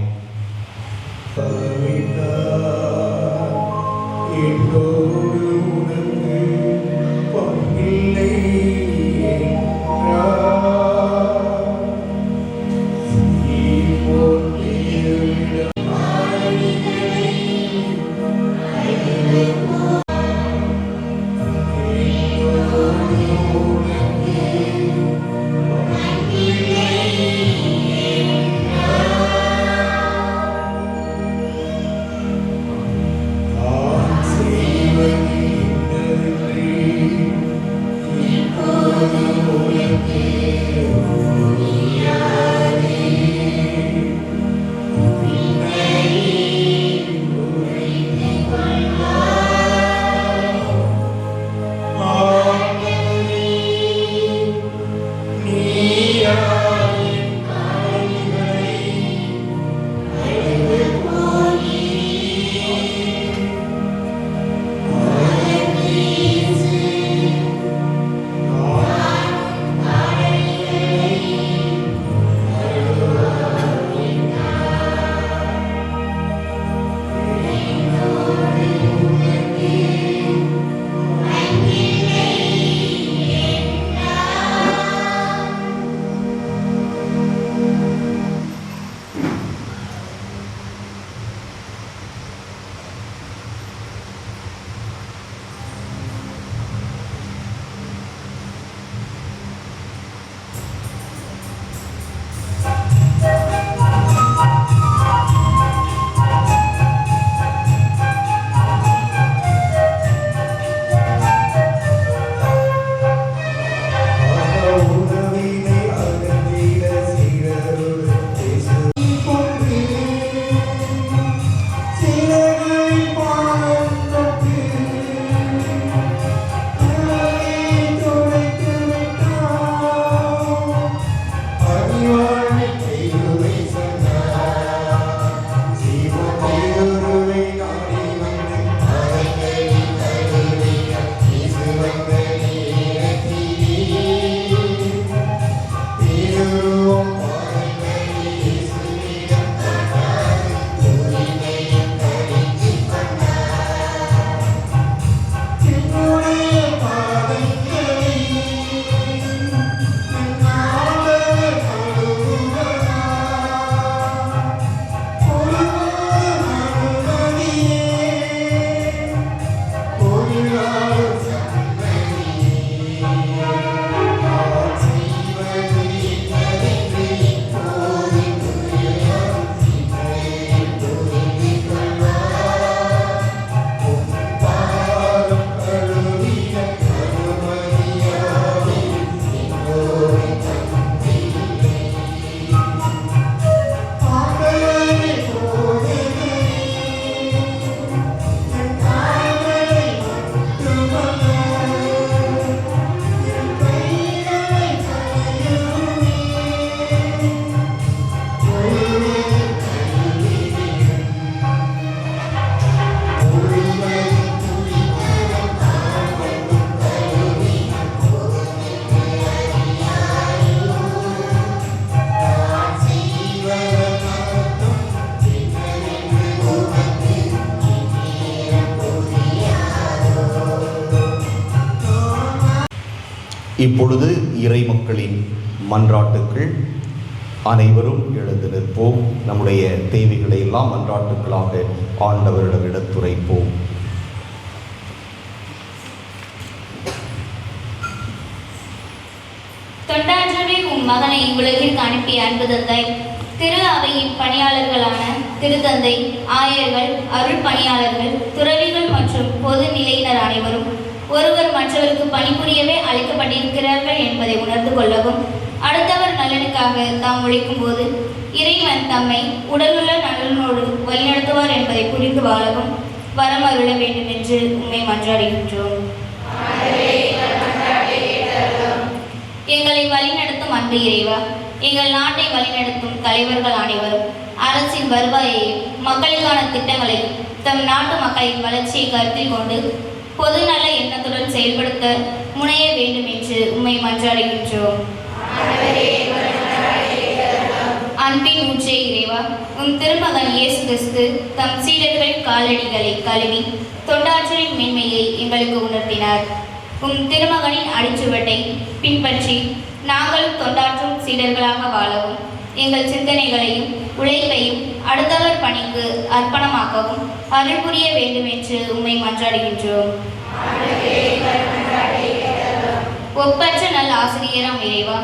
இப்பொழுது இறை மக்களின் மன்றாட்டுக்கள். அனைவரும் எழுந்து நிற்போம். நம்முடைய தேவைகளை எல்லாம் மன்றாட்டுக்களாக ஆண்டவரிடம் எடுத்துரைப்போம். தொண்டாற்றவே உம் மகனை உலகிற்கு அனுப்பிய அன்பு தந்தை, திரு அவையின் பணியாளர்களான திருத்தந்தை, ஆயர்கள், அருள் பணியாளர்கள், துறவிகள் மற்றும் பொது நிலையினர் அனைவரும் ஒருவர் மற்றவருக்கு பணிபுரியவே அழைக்கப்பட்டிருக்கிறார்கள் என்பதை உணர்ந்து கொள்ளவும், அடுத்தவர் நலனுக்காக தாம் உழைக்கும் போது இறைவன் தம்மை உடலுள்ள நலனோடு வழிநடத்துவார் என்பதை புரிந்து வாழவும் வரமருள வேண்டும் என்று உம்மை மன்றாடுகின்றோம். எங்களை வழிநடத்தும் அன்பு இறைவா, எங்கள் நாட்டை வழிநடத்தும் தலைவர்கள் அனைவரும் அரசின் வருவாயையும் மக்களுக்கான திட்டங்களையும் தம் நாட்டு மக்களின் வளர்ச்சியை கருத்தில் கொண்டு பொது நல எண்ணத்துடன் செயல்படுத்த முனைய வேண்டும் என்று உம்மை மன்றாடுகின்றோம். அன்பின் ஊற்றே இறைவா, உம் திருமகன் இயேசு கிறிஸ்து தம் சீடர்களின் காலடிகளை கழுவி தொண்டாற்றலின் மேன்மையை எங்களுக்கு உணர்த்தினார். உம் திருமகனின் அடிச்சுவட்டை பின்பற்றி நாங்கள் தொண்டாற்றும் சீடர்களாக வாழவும், எங்கள் சிந்தனைகளையும் உழைப்பையும் அடுத்தவர் பணிக்கு அர்ப்பணமாக்கவும் அருள் புரிய வேண்டும் என்று உம்மை மன்றாடுகின்றோம். ஒப்பற்ற நல்ல ஆசிரியராம் இறைவா,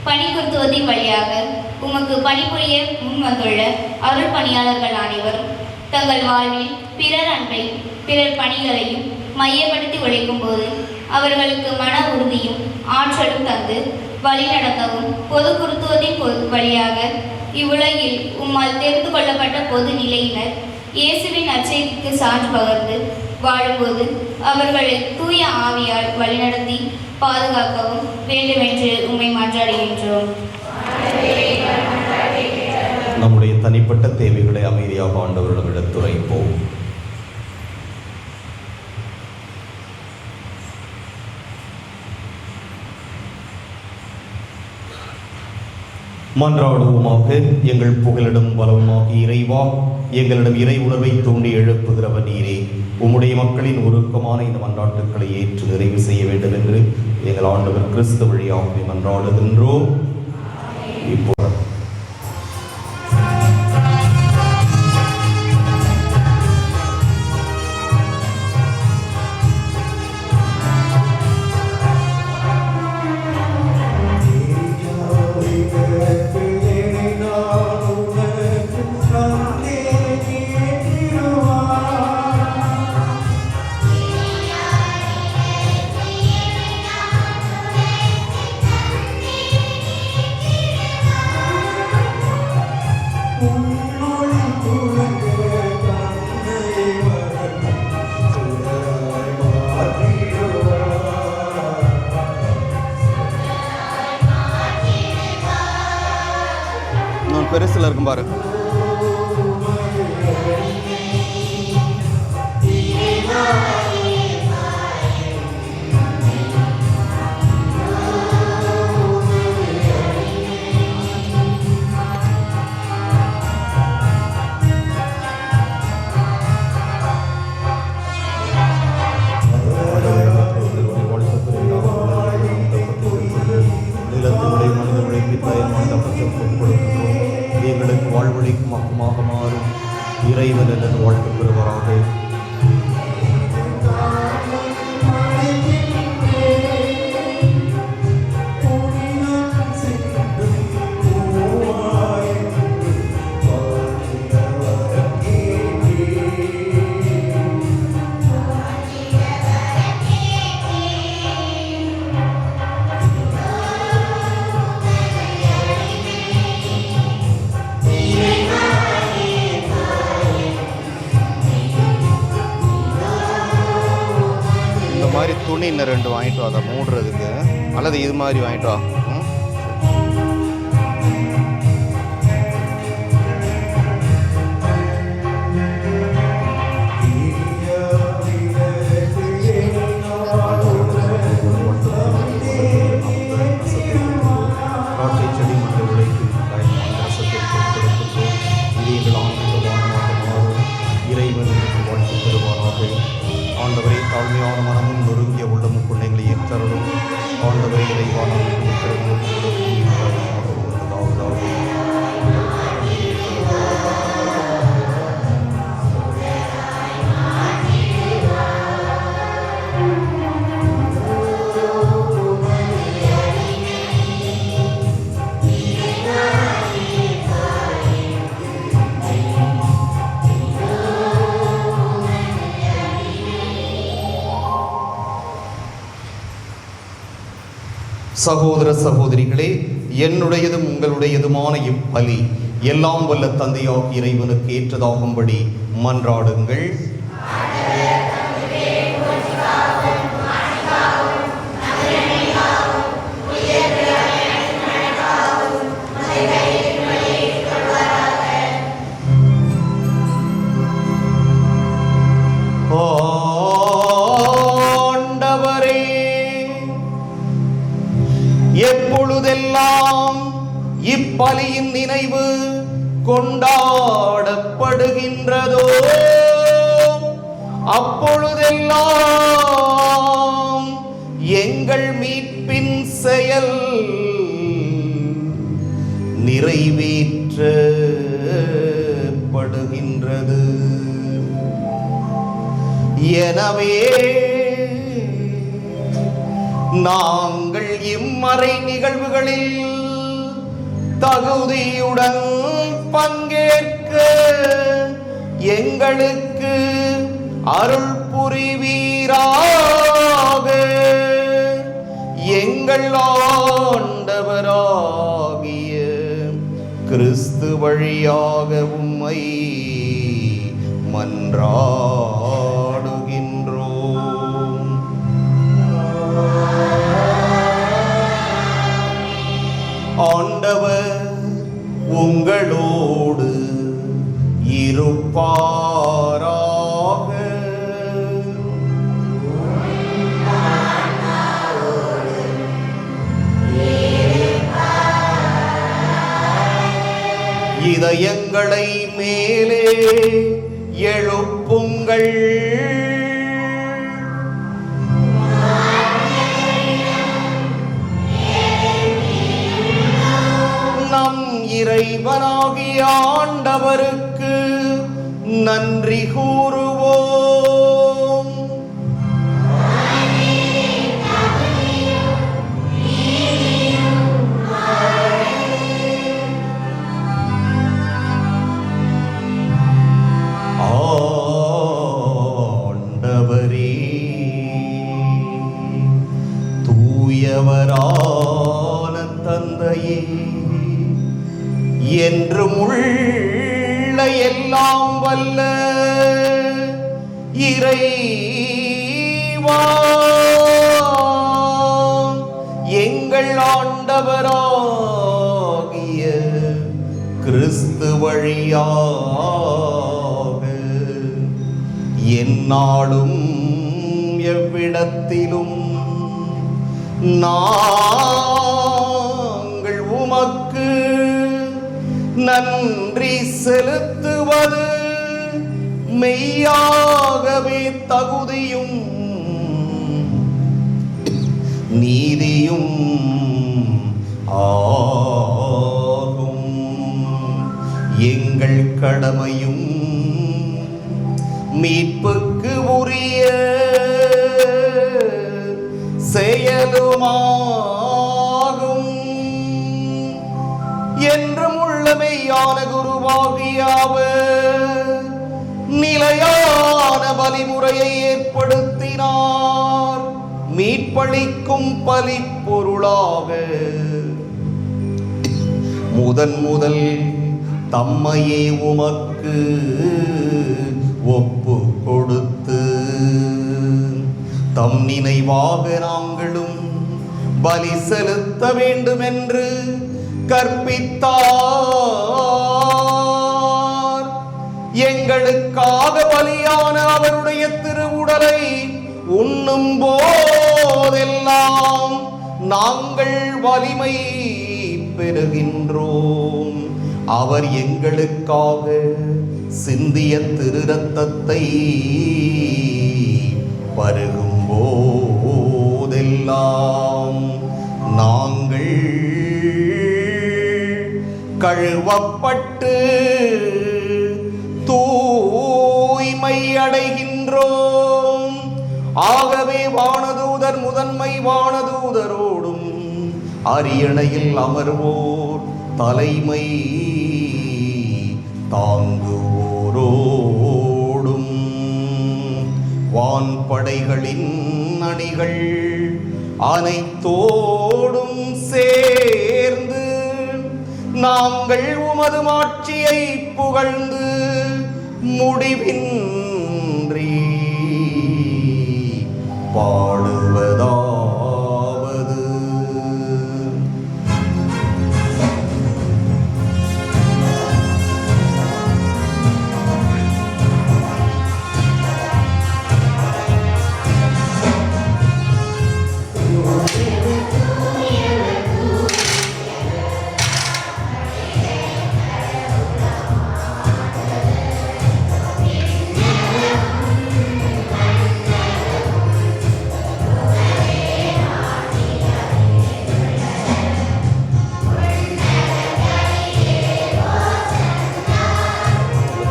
பணிபுரித்துவதின் வழியாக உமக்கு பணிபுரிய முன் வந்துள்ள அருள் பணியாளர்கள் அனைவரும் தங்கள் வாழ்வில் பிறர் அன்பை பிறர் பணிகளையும் மையப்படுத்தி உழைக்கும் போது அவர்களுக்கு மன உறுதியும் ஆற்றலும் தந்து வழிநடத்தவும், பொது குருத்துவத்தின் வழியாக இவ்வுலகில் உம்மால் தெரிந்து கொள்ளப்பட்ட பொது நிலையினர் இயேசுவின் நற்செய்திக்கு சான்று பகர்ந்து வாழும்போது அவர்களை தூய ஆவியால் வழிநடத்தி பாதுகாக்கவும் வேண்டுமென்று உம்மை மன்றாடுகின்றோம். நம்முடைய தனிப்பட்ட தேவைகளை அமைதியாக ஆண்டவரிடம் எடுத்துரைப்போம். மன்றாடுவோமாக. எங்கள் புகலிடம் பலமாக இறைவா, எங்களிடம் இறை உணர்வை தூண்டி எழுப்புகிறவர் நீரே. உம்முடைய மக்களின் உருக்கமான இந்த மன்றாட்டுக்களை ஏற்று நிறைவு செய்ய வேண்டும் என்று எங்கள் ஆண்டவர் கிறிஸ்து வழியாக மன்றாடுகின்றோம். இப்போ பெருசில் இருக்கும் பாரு. எங்களுக்கு வாழ்வழிக்கும் அக்குமாக மாறும் இறைவன் என்று வாழ்த்து பெறுவராக. மாதிரி துணி இன்னும் 2 வாங்கிட்டு வா, அதை மூடுறதுக்கு. அல்லது இது மாதிரி வாங்கிட்டு வா. திராட்சை செடி மற்ற விளைக்கு ரசத்தை கொடுக்கின்றோம். இது எங்கள் ஆனந்தமாக மாறும் இறைவன் வாழ்த்து பெறுவாராக. ஆண்டவரை தாழ்மையான மனமும் நொறுங்கிய உள்ளமும் குண்டைகளை ஏற்றருளும். ஆண்டவரை சகோதர சகோதரிகளே, என்னுடையதும் உங்களுடையதுமான இப்பலி எல்லாம் வல்ல தந்தையாகிய இறைவனுக்கு ஏற்றதாகும்படி மன்றாடுங்கள். ஆண்டவரே, எப்பொழுதெல்லாம் இப்பலியின் நினைவு கொண்டாடப்படுகின்றதோ அப்பொழுதெல்லாம் எங்கள் மீட்பின் செயல் நிறைவேற்றப்படுகின்றது. எனவே நாங்கள் இம்மறை நிகழ்வுகளில் தகுதியுடன் பங்கேற்க எங்களுக்கு அருள் புரிவீராக. எங்கள் ஆண்டவராகிய கிறிஸ்து வழியாக உம்மை மன்றாடுகின்றோம். ஆண்டவர் உங்களோடு இருப்பாராக. இதயங்களை மேலே எழுப்புங்கள். நம் இறைவனாகிய ஆண்டவருக்கு நன்றி கூறுவோம். ஆண்டவரே, தூயவரான தந்தையே, என்றும் உள்ள எல்லாம் வல்ல இறைவா, எங்கள் ஆண்டவராகிய கிறிஸ்து வழியாக எந்நாளும் எவ்விடத்திலும் நாங்கள் உமக்கு நன்றி செலுத்துவது மெய்யாகவே தகுதியும் நீதியும் ஆகும். எங்கள் கடமையும் மீட்புக்கு உரிய செயலுமாகும். என்றும் உள்ளமையான குருவாகிய அவர் நிலையான வழிமுறையை ஏற்படுத்தினார். மீட்பளிக்கும் பலி பொருளாக முதல் தம்மையே உமக்கு ஒப்பு கொடுத்து தம் நினைவாக நாங்களும் பலி செலுத்த வேண்டும் என்று கற்பித்தார். எங்களுக்காக பலியான அவருடைய திருவுடலை உண்ணும் போதெல்லாம் நாங்கள் வலிமை பெறுகின்றோம். அவர் எங்களுக்காக சிந்திய திரு ரத்தத்தை பருகும் போதெல்லாம் நாங்கள் கழுவப்பட்டு தூய்மை அடைகின்றோம். ஆகவே வானதூதர் முதன்மை வானதூதரோடும் அரியணையில் அமர்வோர் தலைமை தாங்குவோரோடும் வான்படைகளின் அணிகள் அனைத்தோடும் சேர்ந்து நாங்கள் உமது மாட்சியை புகழ்ந்து முடிவின்றி பாடுவதாவது.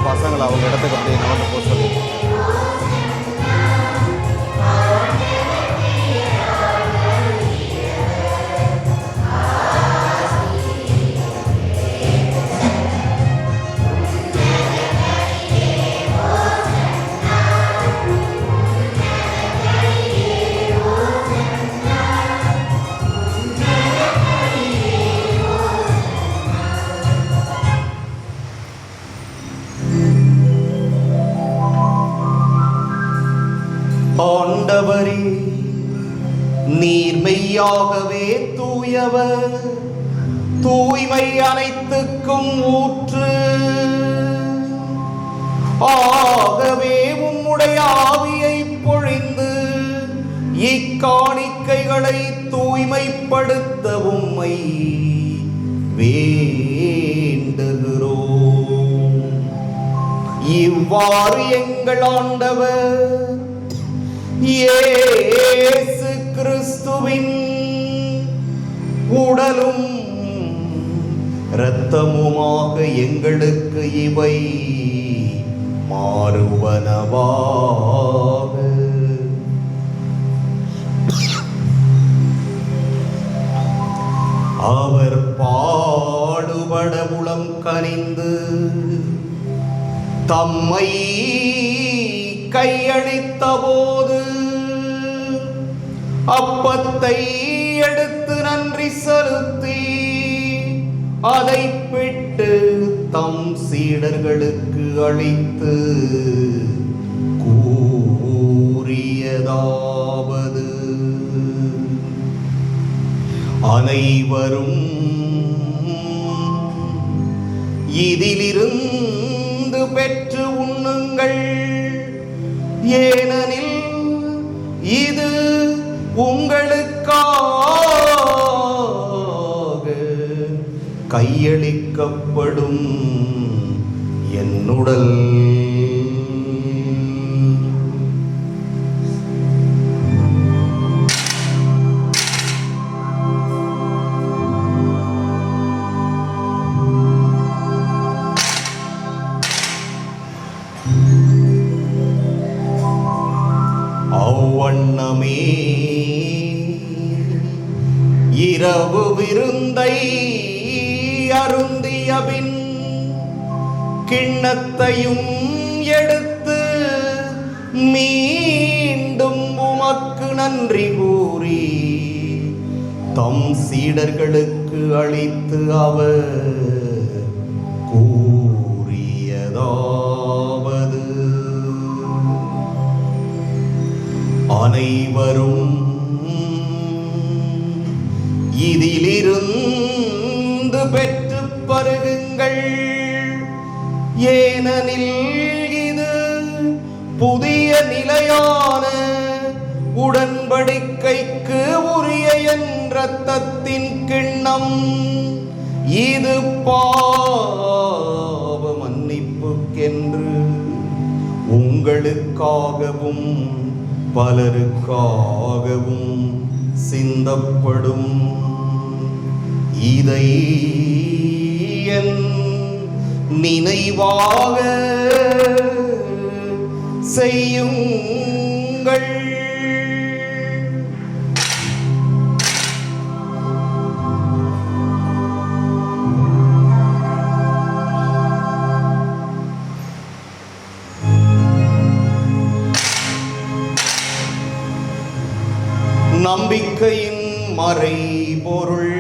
பசங்களை அவங்க இடத்துக்கு அப்படியே நடந்து போக சொல்லி ஆண்டவரே, நீர் மெய்யாகவே தூயவர், தூய்மை அனைத்துக்கும் ஊற்று. ஆகவே உம்முடைய ஆவியை பொழிந்து இக்காணிக்கைகளை தூய்மைப்படுத்த உம்மை வேண்டுகிறோம். இவ்வாறு எங்கள் ஆண்டவர் இயேசு கிறிஸ்துவின் உடலும் இரத்தமுமாக எங்களுக்கு இவை மாறுவனவாக. அவர் பாடுபட உளம் கனிந்து தம்மை கையளித்த போது அப்பத்தை எடுத்து நன்றி செலுத்தி அதை பிட்டு தம் சீடர்களுக்கு அளித்து கூறியதாவது: அனைவரும் இதிலிருந்து பெற்று உண்ணுங்கள், ஏனெனில் இது உங்களுக்காக கையளிக்கப்படும் என் உடல். அவ்வண்ணமே இரவு விருந்தை அருந்தியபின் கிண்ணத்தையும் எடுத்து மீண்டும் உமக்கு நன்றி கூறி தம் சீடர்களுக்கு அளித்து அவர் கூறியதாவது: அனைவரும் இதிலிருந்து பெற்று பருகுங்கள், ஏனெனில் இது புதிய நிலையான உடன்படிக்கைக்கு உரிய என் இரத்தத்தின் கிண்ணம். இது பாவ மன்னிப்புக்கென்று உங்களுக்காகவும் பலருக்காகவும் சிந்தப்படும். இதை என் நினைவாக செய்யுங்கள். நம்பிக்கை நம்பிக்கையின் மறைபொருள்.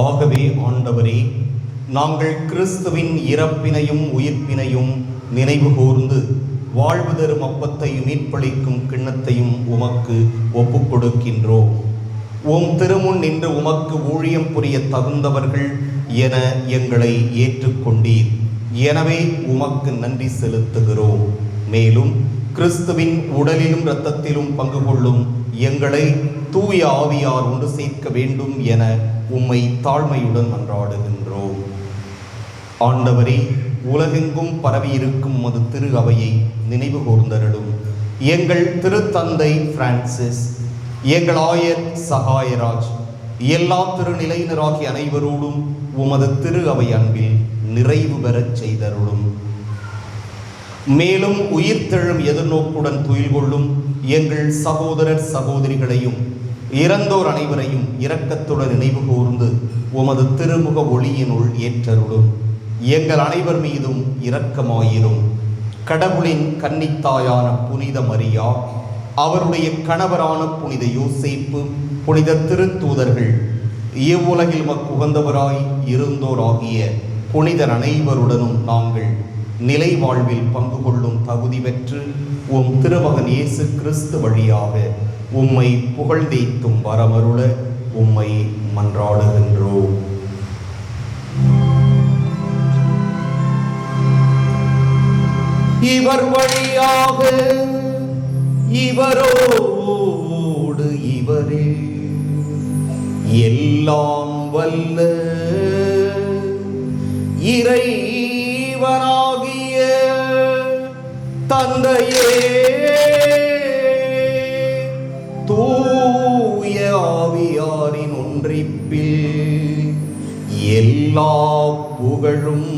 ஆகவே ஆண்டவரே, நாங்கள் கிறிஸ்துவின் இறப்பினையும் உயிர்ப்பினையும் நினைவு கூர்ந்து வாழ்வு தரும் அப்பத்தையும் மீட்பளிக்கும் கிண்ணத்தையும் உமக்கு ஒப்புக் கொடுக்கின்றோம். உம் திருமுன் நின்று உமக்கு ஊழியம் புரிய தகுந்தவர்கள் என எங்களை ஏற்றுக்கொண்டீர். எனவே உமக்கு நன்றி செலுத்துகிறோம். மேலும் கிறிஸ்துவின் உடலிலும் இரத்தத்திலும் பங்கு கொள்ளும் எங்களை தூய ஆவியார் ஒன்று சேர்க்க வேண்டும் என உம்மை தாழ்மையுடன் மன்றாடுகின்றோம். ஆண்டவரே, உலகெங்கும் பரவியிருக்கும் மது திரு அவையை நினைவு கூர்ந்தருளும். எங்கள் திருத்தந்தை பிரான்சிஸ், எங்கள் ஆயர் சகாயராஜ், எல்லா திருநிலையினராகிய அனைவரோடும் உமது திரு அவை அன்பில் நிறைவு பெறச் செய்தருளும். மேலும் உயிர்த்தெழும் எதிர்நோக்குடன் துயில் கொள்ளும் எங்கள் சகோதரர் சகோதரிகளையும் இறந்தோர் அனைவரையும் இரக்கத்துடன் நினைவு கூர்ந்து உமது திருமுக ஒளியினுள் ஏற்றருளும். எங்கள் அனைவர் மீதும் இரக்கமாயிரும். கடவுளின் கன்னித்தாயான புனித மரியா, அவருடைய கணவரான புனித யோசேப்பு, புனித திருத்தூதர்கள், இவ்வுலகில் உகந்தவராய் இருந்தோராகிய புனிதர் அனைவருடனும் நாங்கள் நிலை வாழ்வில் பங்கு கொள்ளும் தகுதி பெற்று உம் திருமகன் இயேசு கிறிஸ்து வழியாக உம்மை புகழ்ந்தேத்தும் வரமருள உம்மை மன்றாடுகின்றோம். இவர் வழியாக இவரோடு இவரே எல்லாம் வல்ல இறைவனாகிய தந்தையே, தூய ஆவியாரின் ஒன்றிப்பில் எல்லா புகழும்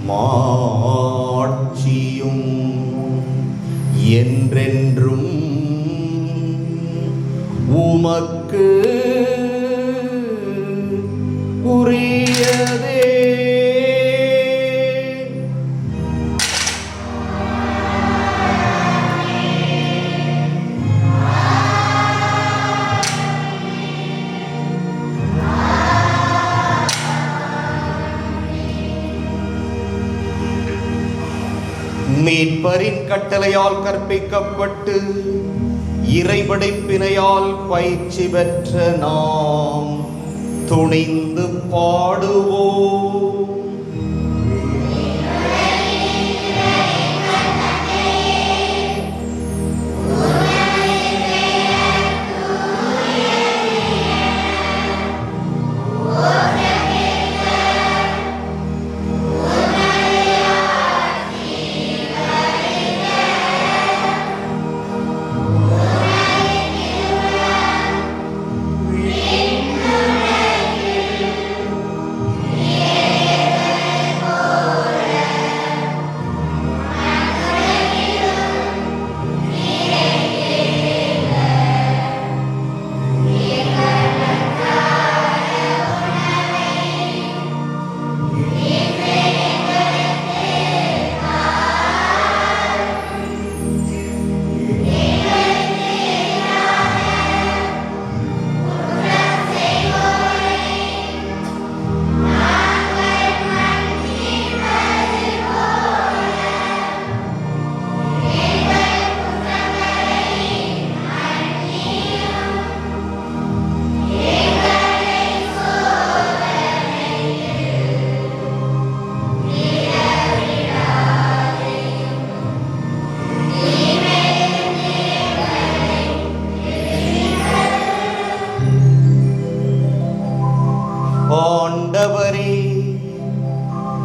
மாட்சியும் என்றென்றும் உமக்கு உரியதே. மீட்பரின் கட்டளையால் கற்பிக்கப்பட்டு இறைபடைப்பினையால் பயிற்சி பெற்ற நாம் துணிந்து பாடுவோம். ஆண்டவரே,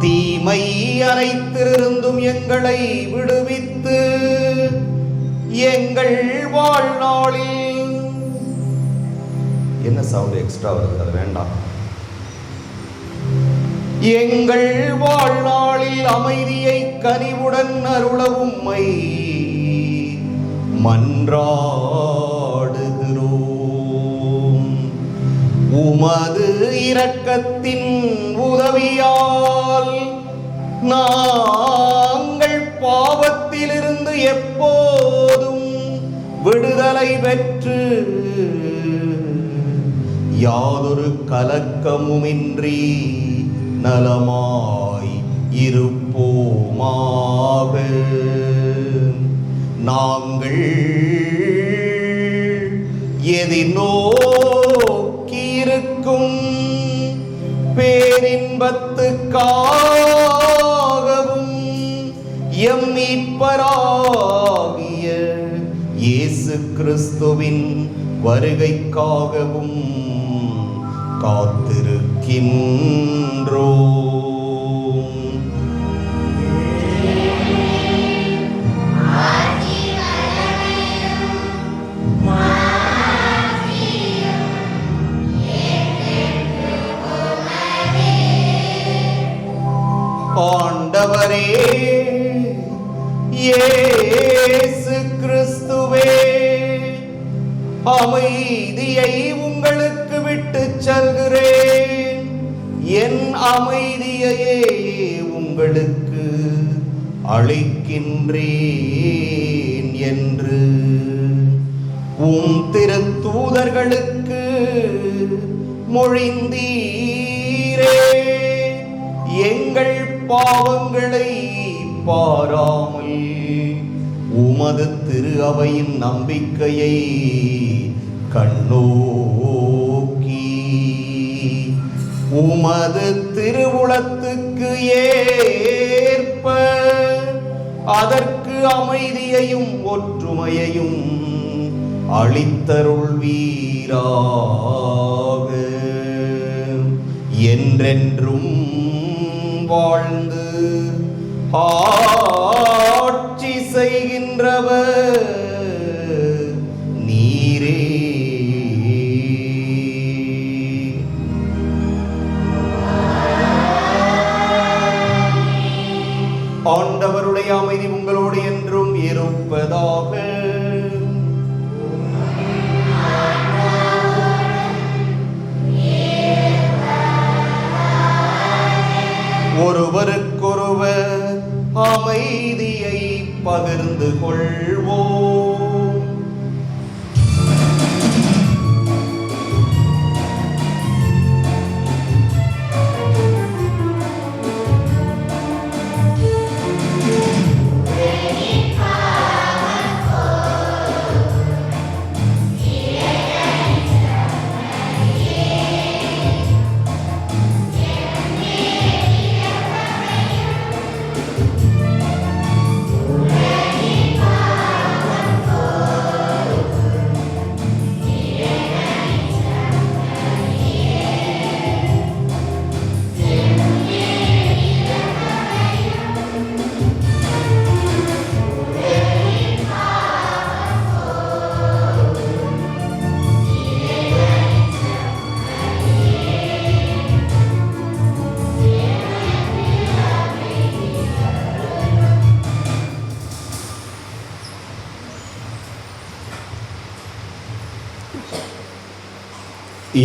தீமை அனைத்திலிருந்தும் எங்களை விடுவித்து எங்கள் வாழ்நாளில் என்ன சவுண்டு எக்ஸ்ட்ரா வருது? அது வேண்டாம். எங்கள் வாழ்நாளில் அமைதியை கனிவுடன் அருள உம்மை மன்றாடுகிறோம். உமது இரக்கத்தின் உதவியால் நாங்கள் பாவத்திலிருந்து எப்போதும் விடுதலை பெற்று யாதொரு கலக்கமுமின்றி நலமாய் இருப்போமாக. நாங்கள் எதிர்நோக்கியிருக்கும் பேரின்பத்துக்காகவும் எம் மீட்பராகிய இயேசு கிறிஸ்துவின் வருகைக்காகவும் காத்திருக்கின்றோம். ஆண்டவரே இயேசு கிறிஸ்துவே, அமைதியை உங்களுக்கு விட்டு செல்கிறேன், என் அமைதியையே உங்களுக்கு அளிக்கின்றேன் என்று உம் திருத்தூதர்களுக்கு மொழிந்தீரே. எங்கள் பாவங்களை பாராமல் உமது திரு அவையின் நம்பிக்கையை கண்ணோக்கி உமது திருவுளத்துக்கு ஏற்ப அதற்கு அமைதியையும் ஒற்றுமையையும் அளித்தருள்வீராக. என்றென்றும் வாழ்ந்து ஆட்சி செய்கின்றவர் நீரே. ஆண்டவருடைய அமைதி உங்களோடு என்றும் இருப்பதாக. ஒருவருக்கொருவர் அமைதியை பகிர்ந்து கொள்வோம்.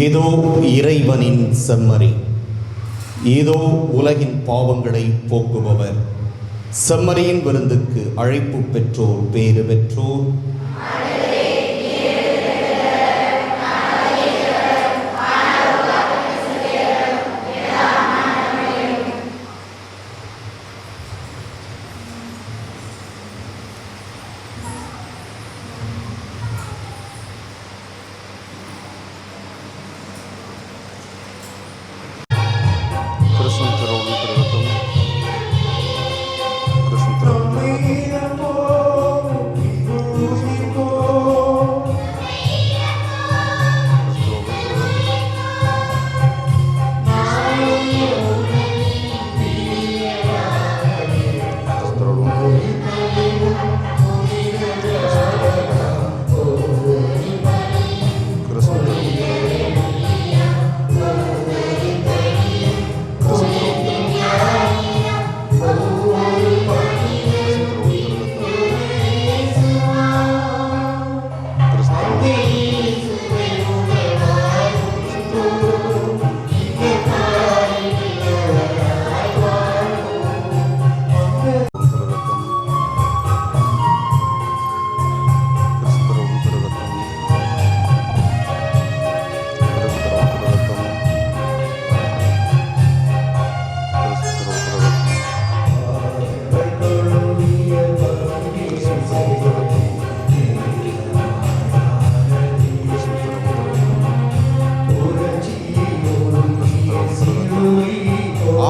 ஏதோ இறைவனின் செம்மறி, ஏதோ உலகின் பாவங்களை போக்குபவர். செம்மறியின் விருந்துக்கு அழைப்பு பெற்றோர் பேறு பெற்றோர். நம்மை போற்றி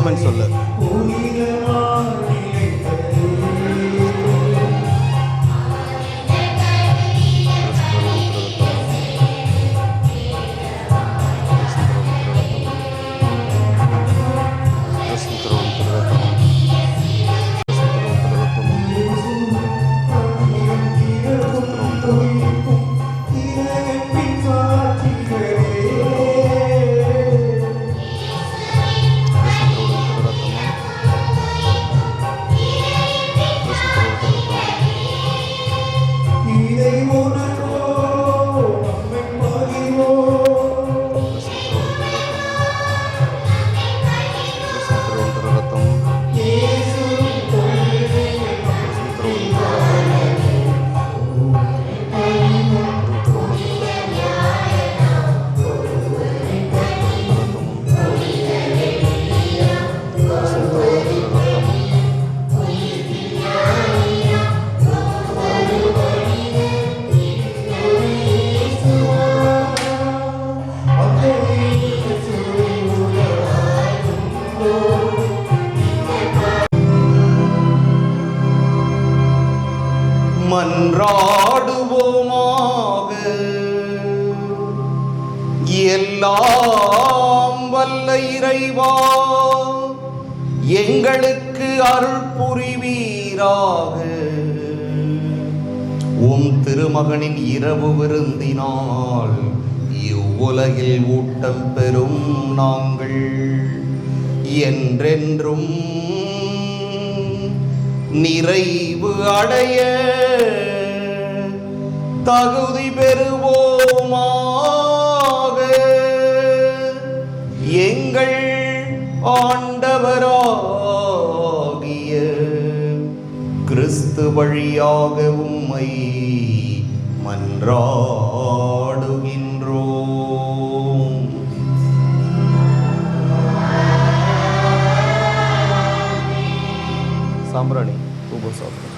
ஆமென் சொல்லு. மன்றாடுவோமாக. எல்லாம் வல்ல இறைவா, எங்களுக்கு அருள் புரிவீராக. உம் திருமகனின் இரவு விருந்தினால் இவ்வுலகில் ஊட்டம் பெறும் நாங்கள் என்றென்றும் நிறைவு அடைய தகுதி பெறுவோமாக. எங்கள் ஆண்டவராகிய கிறிஸ்து வழியாக உம்மை மன்றாடுகின்றோம். சாம்பிராணி உபசாரம்.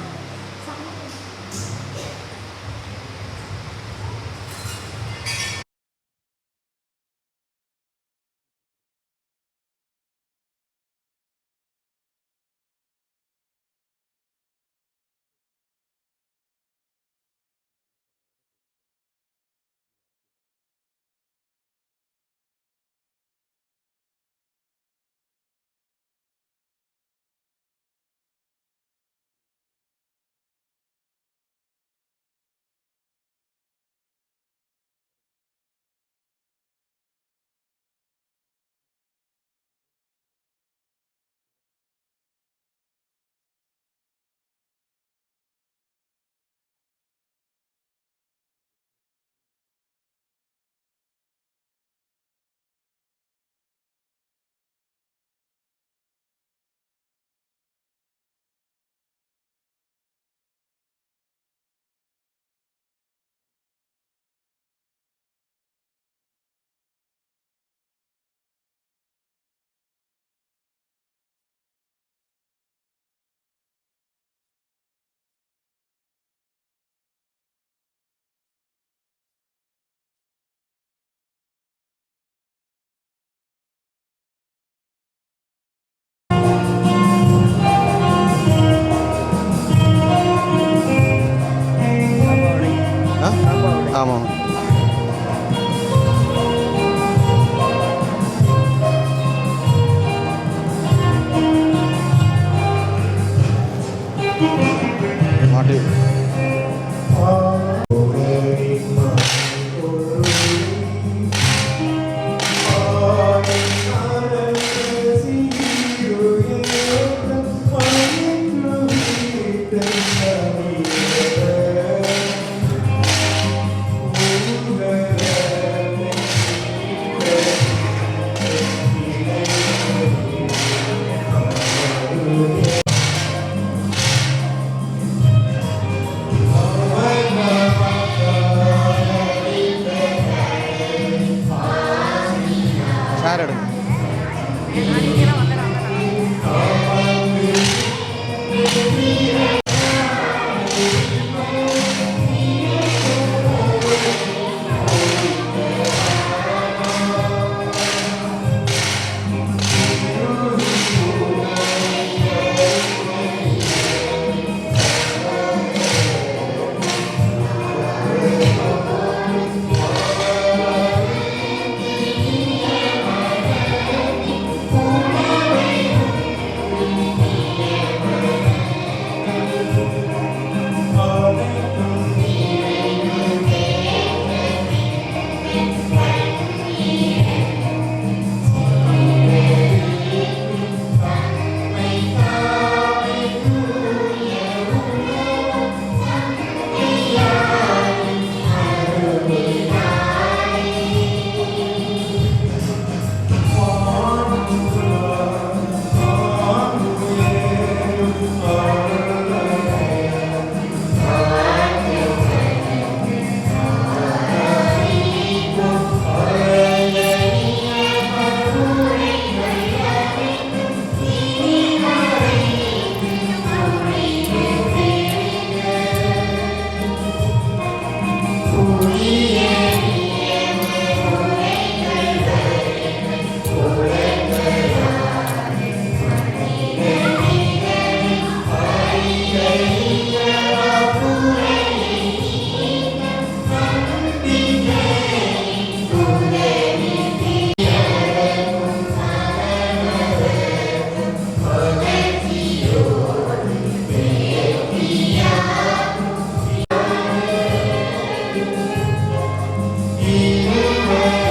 திருவருள்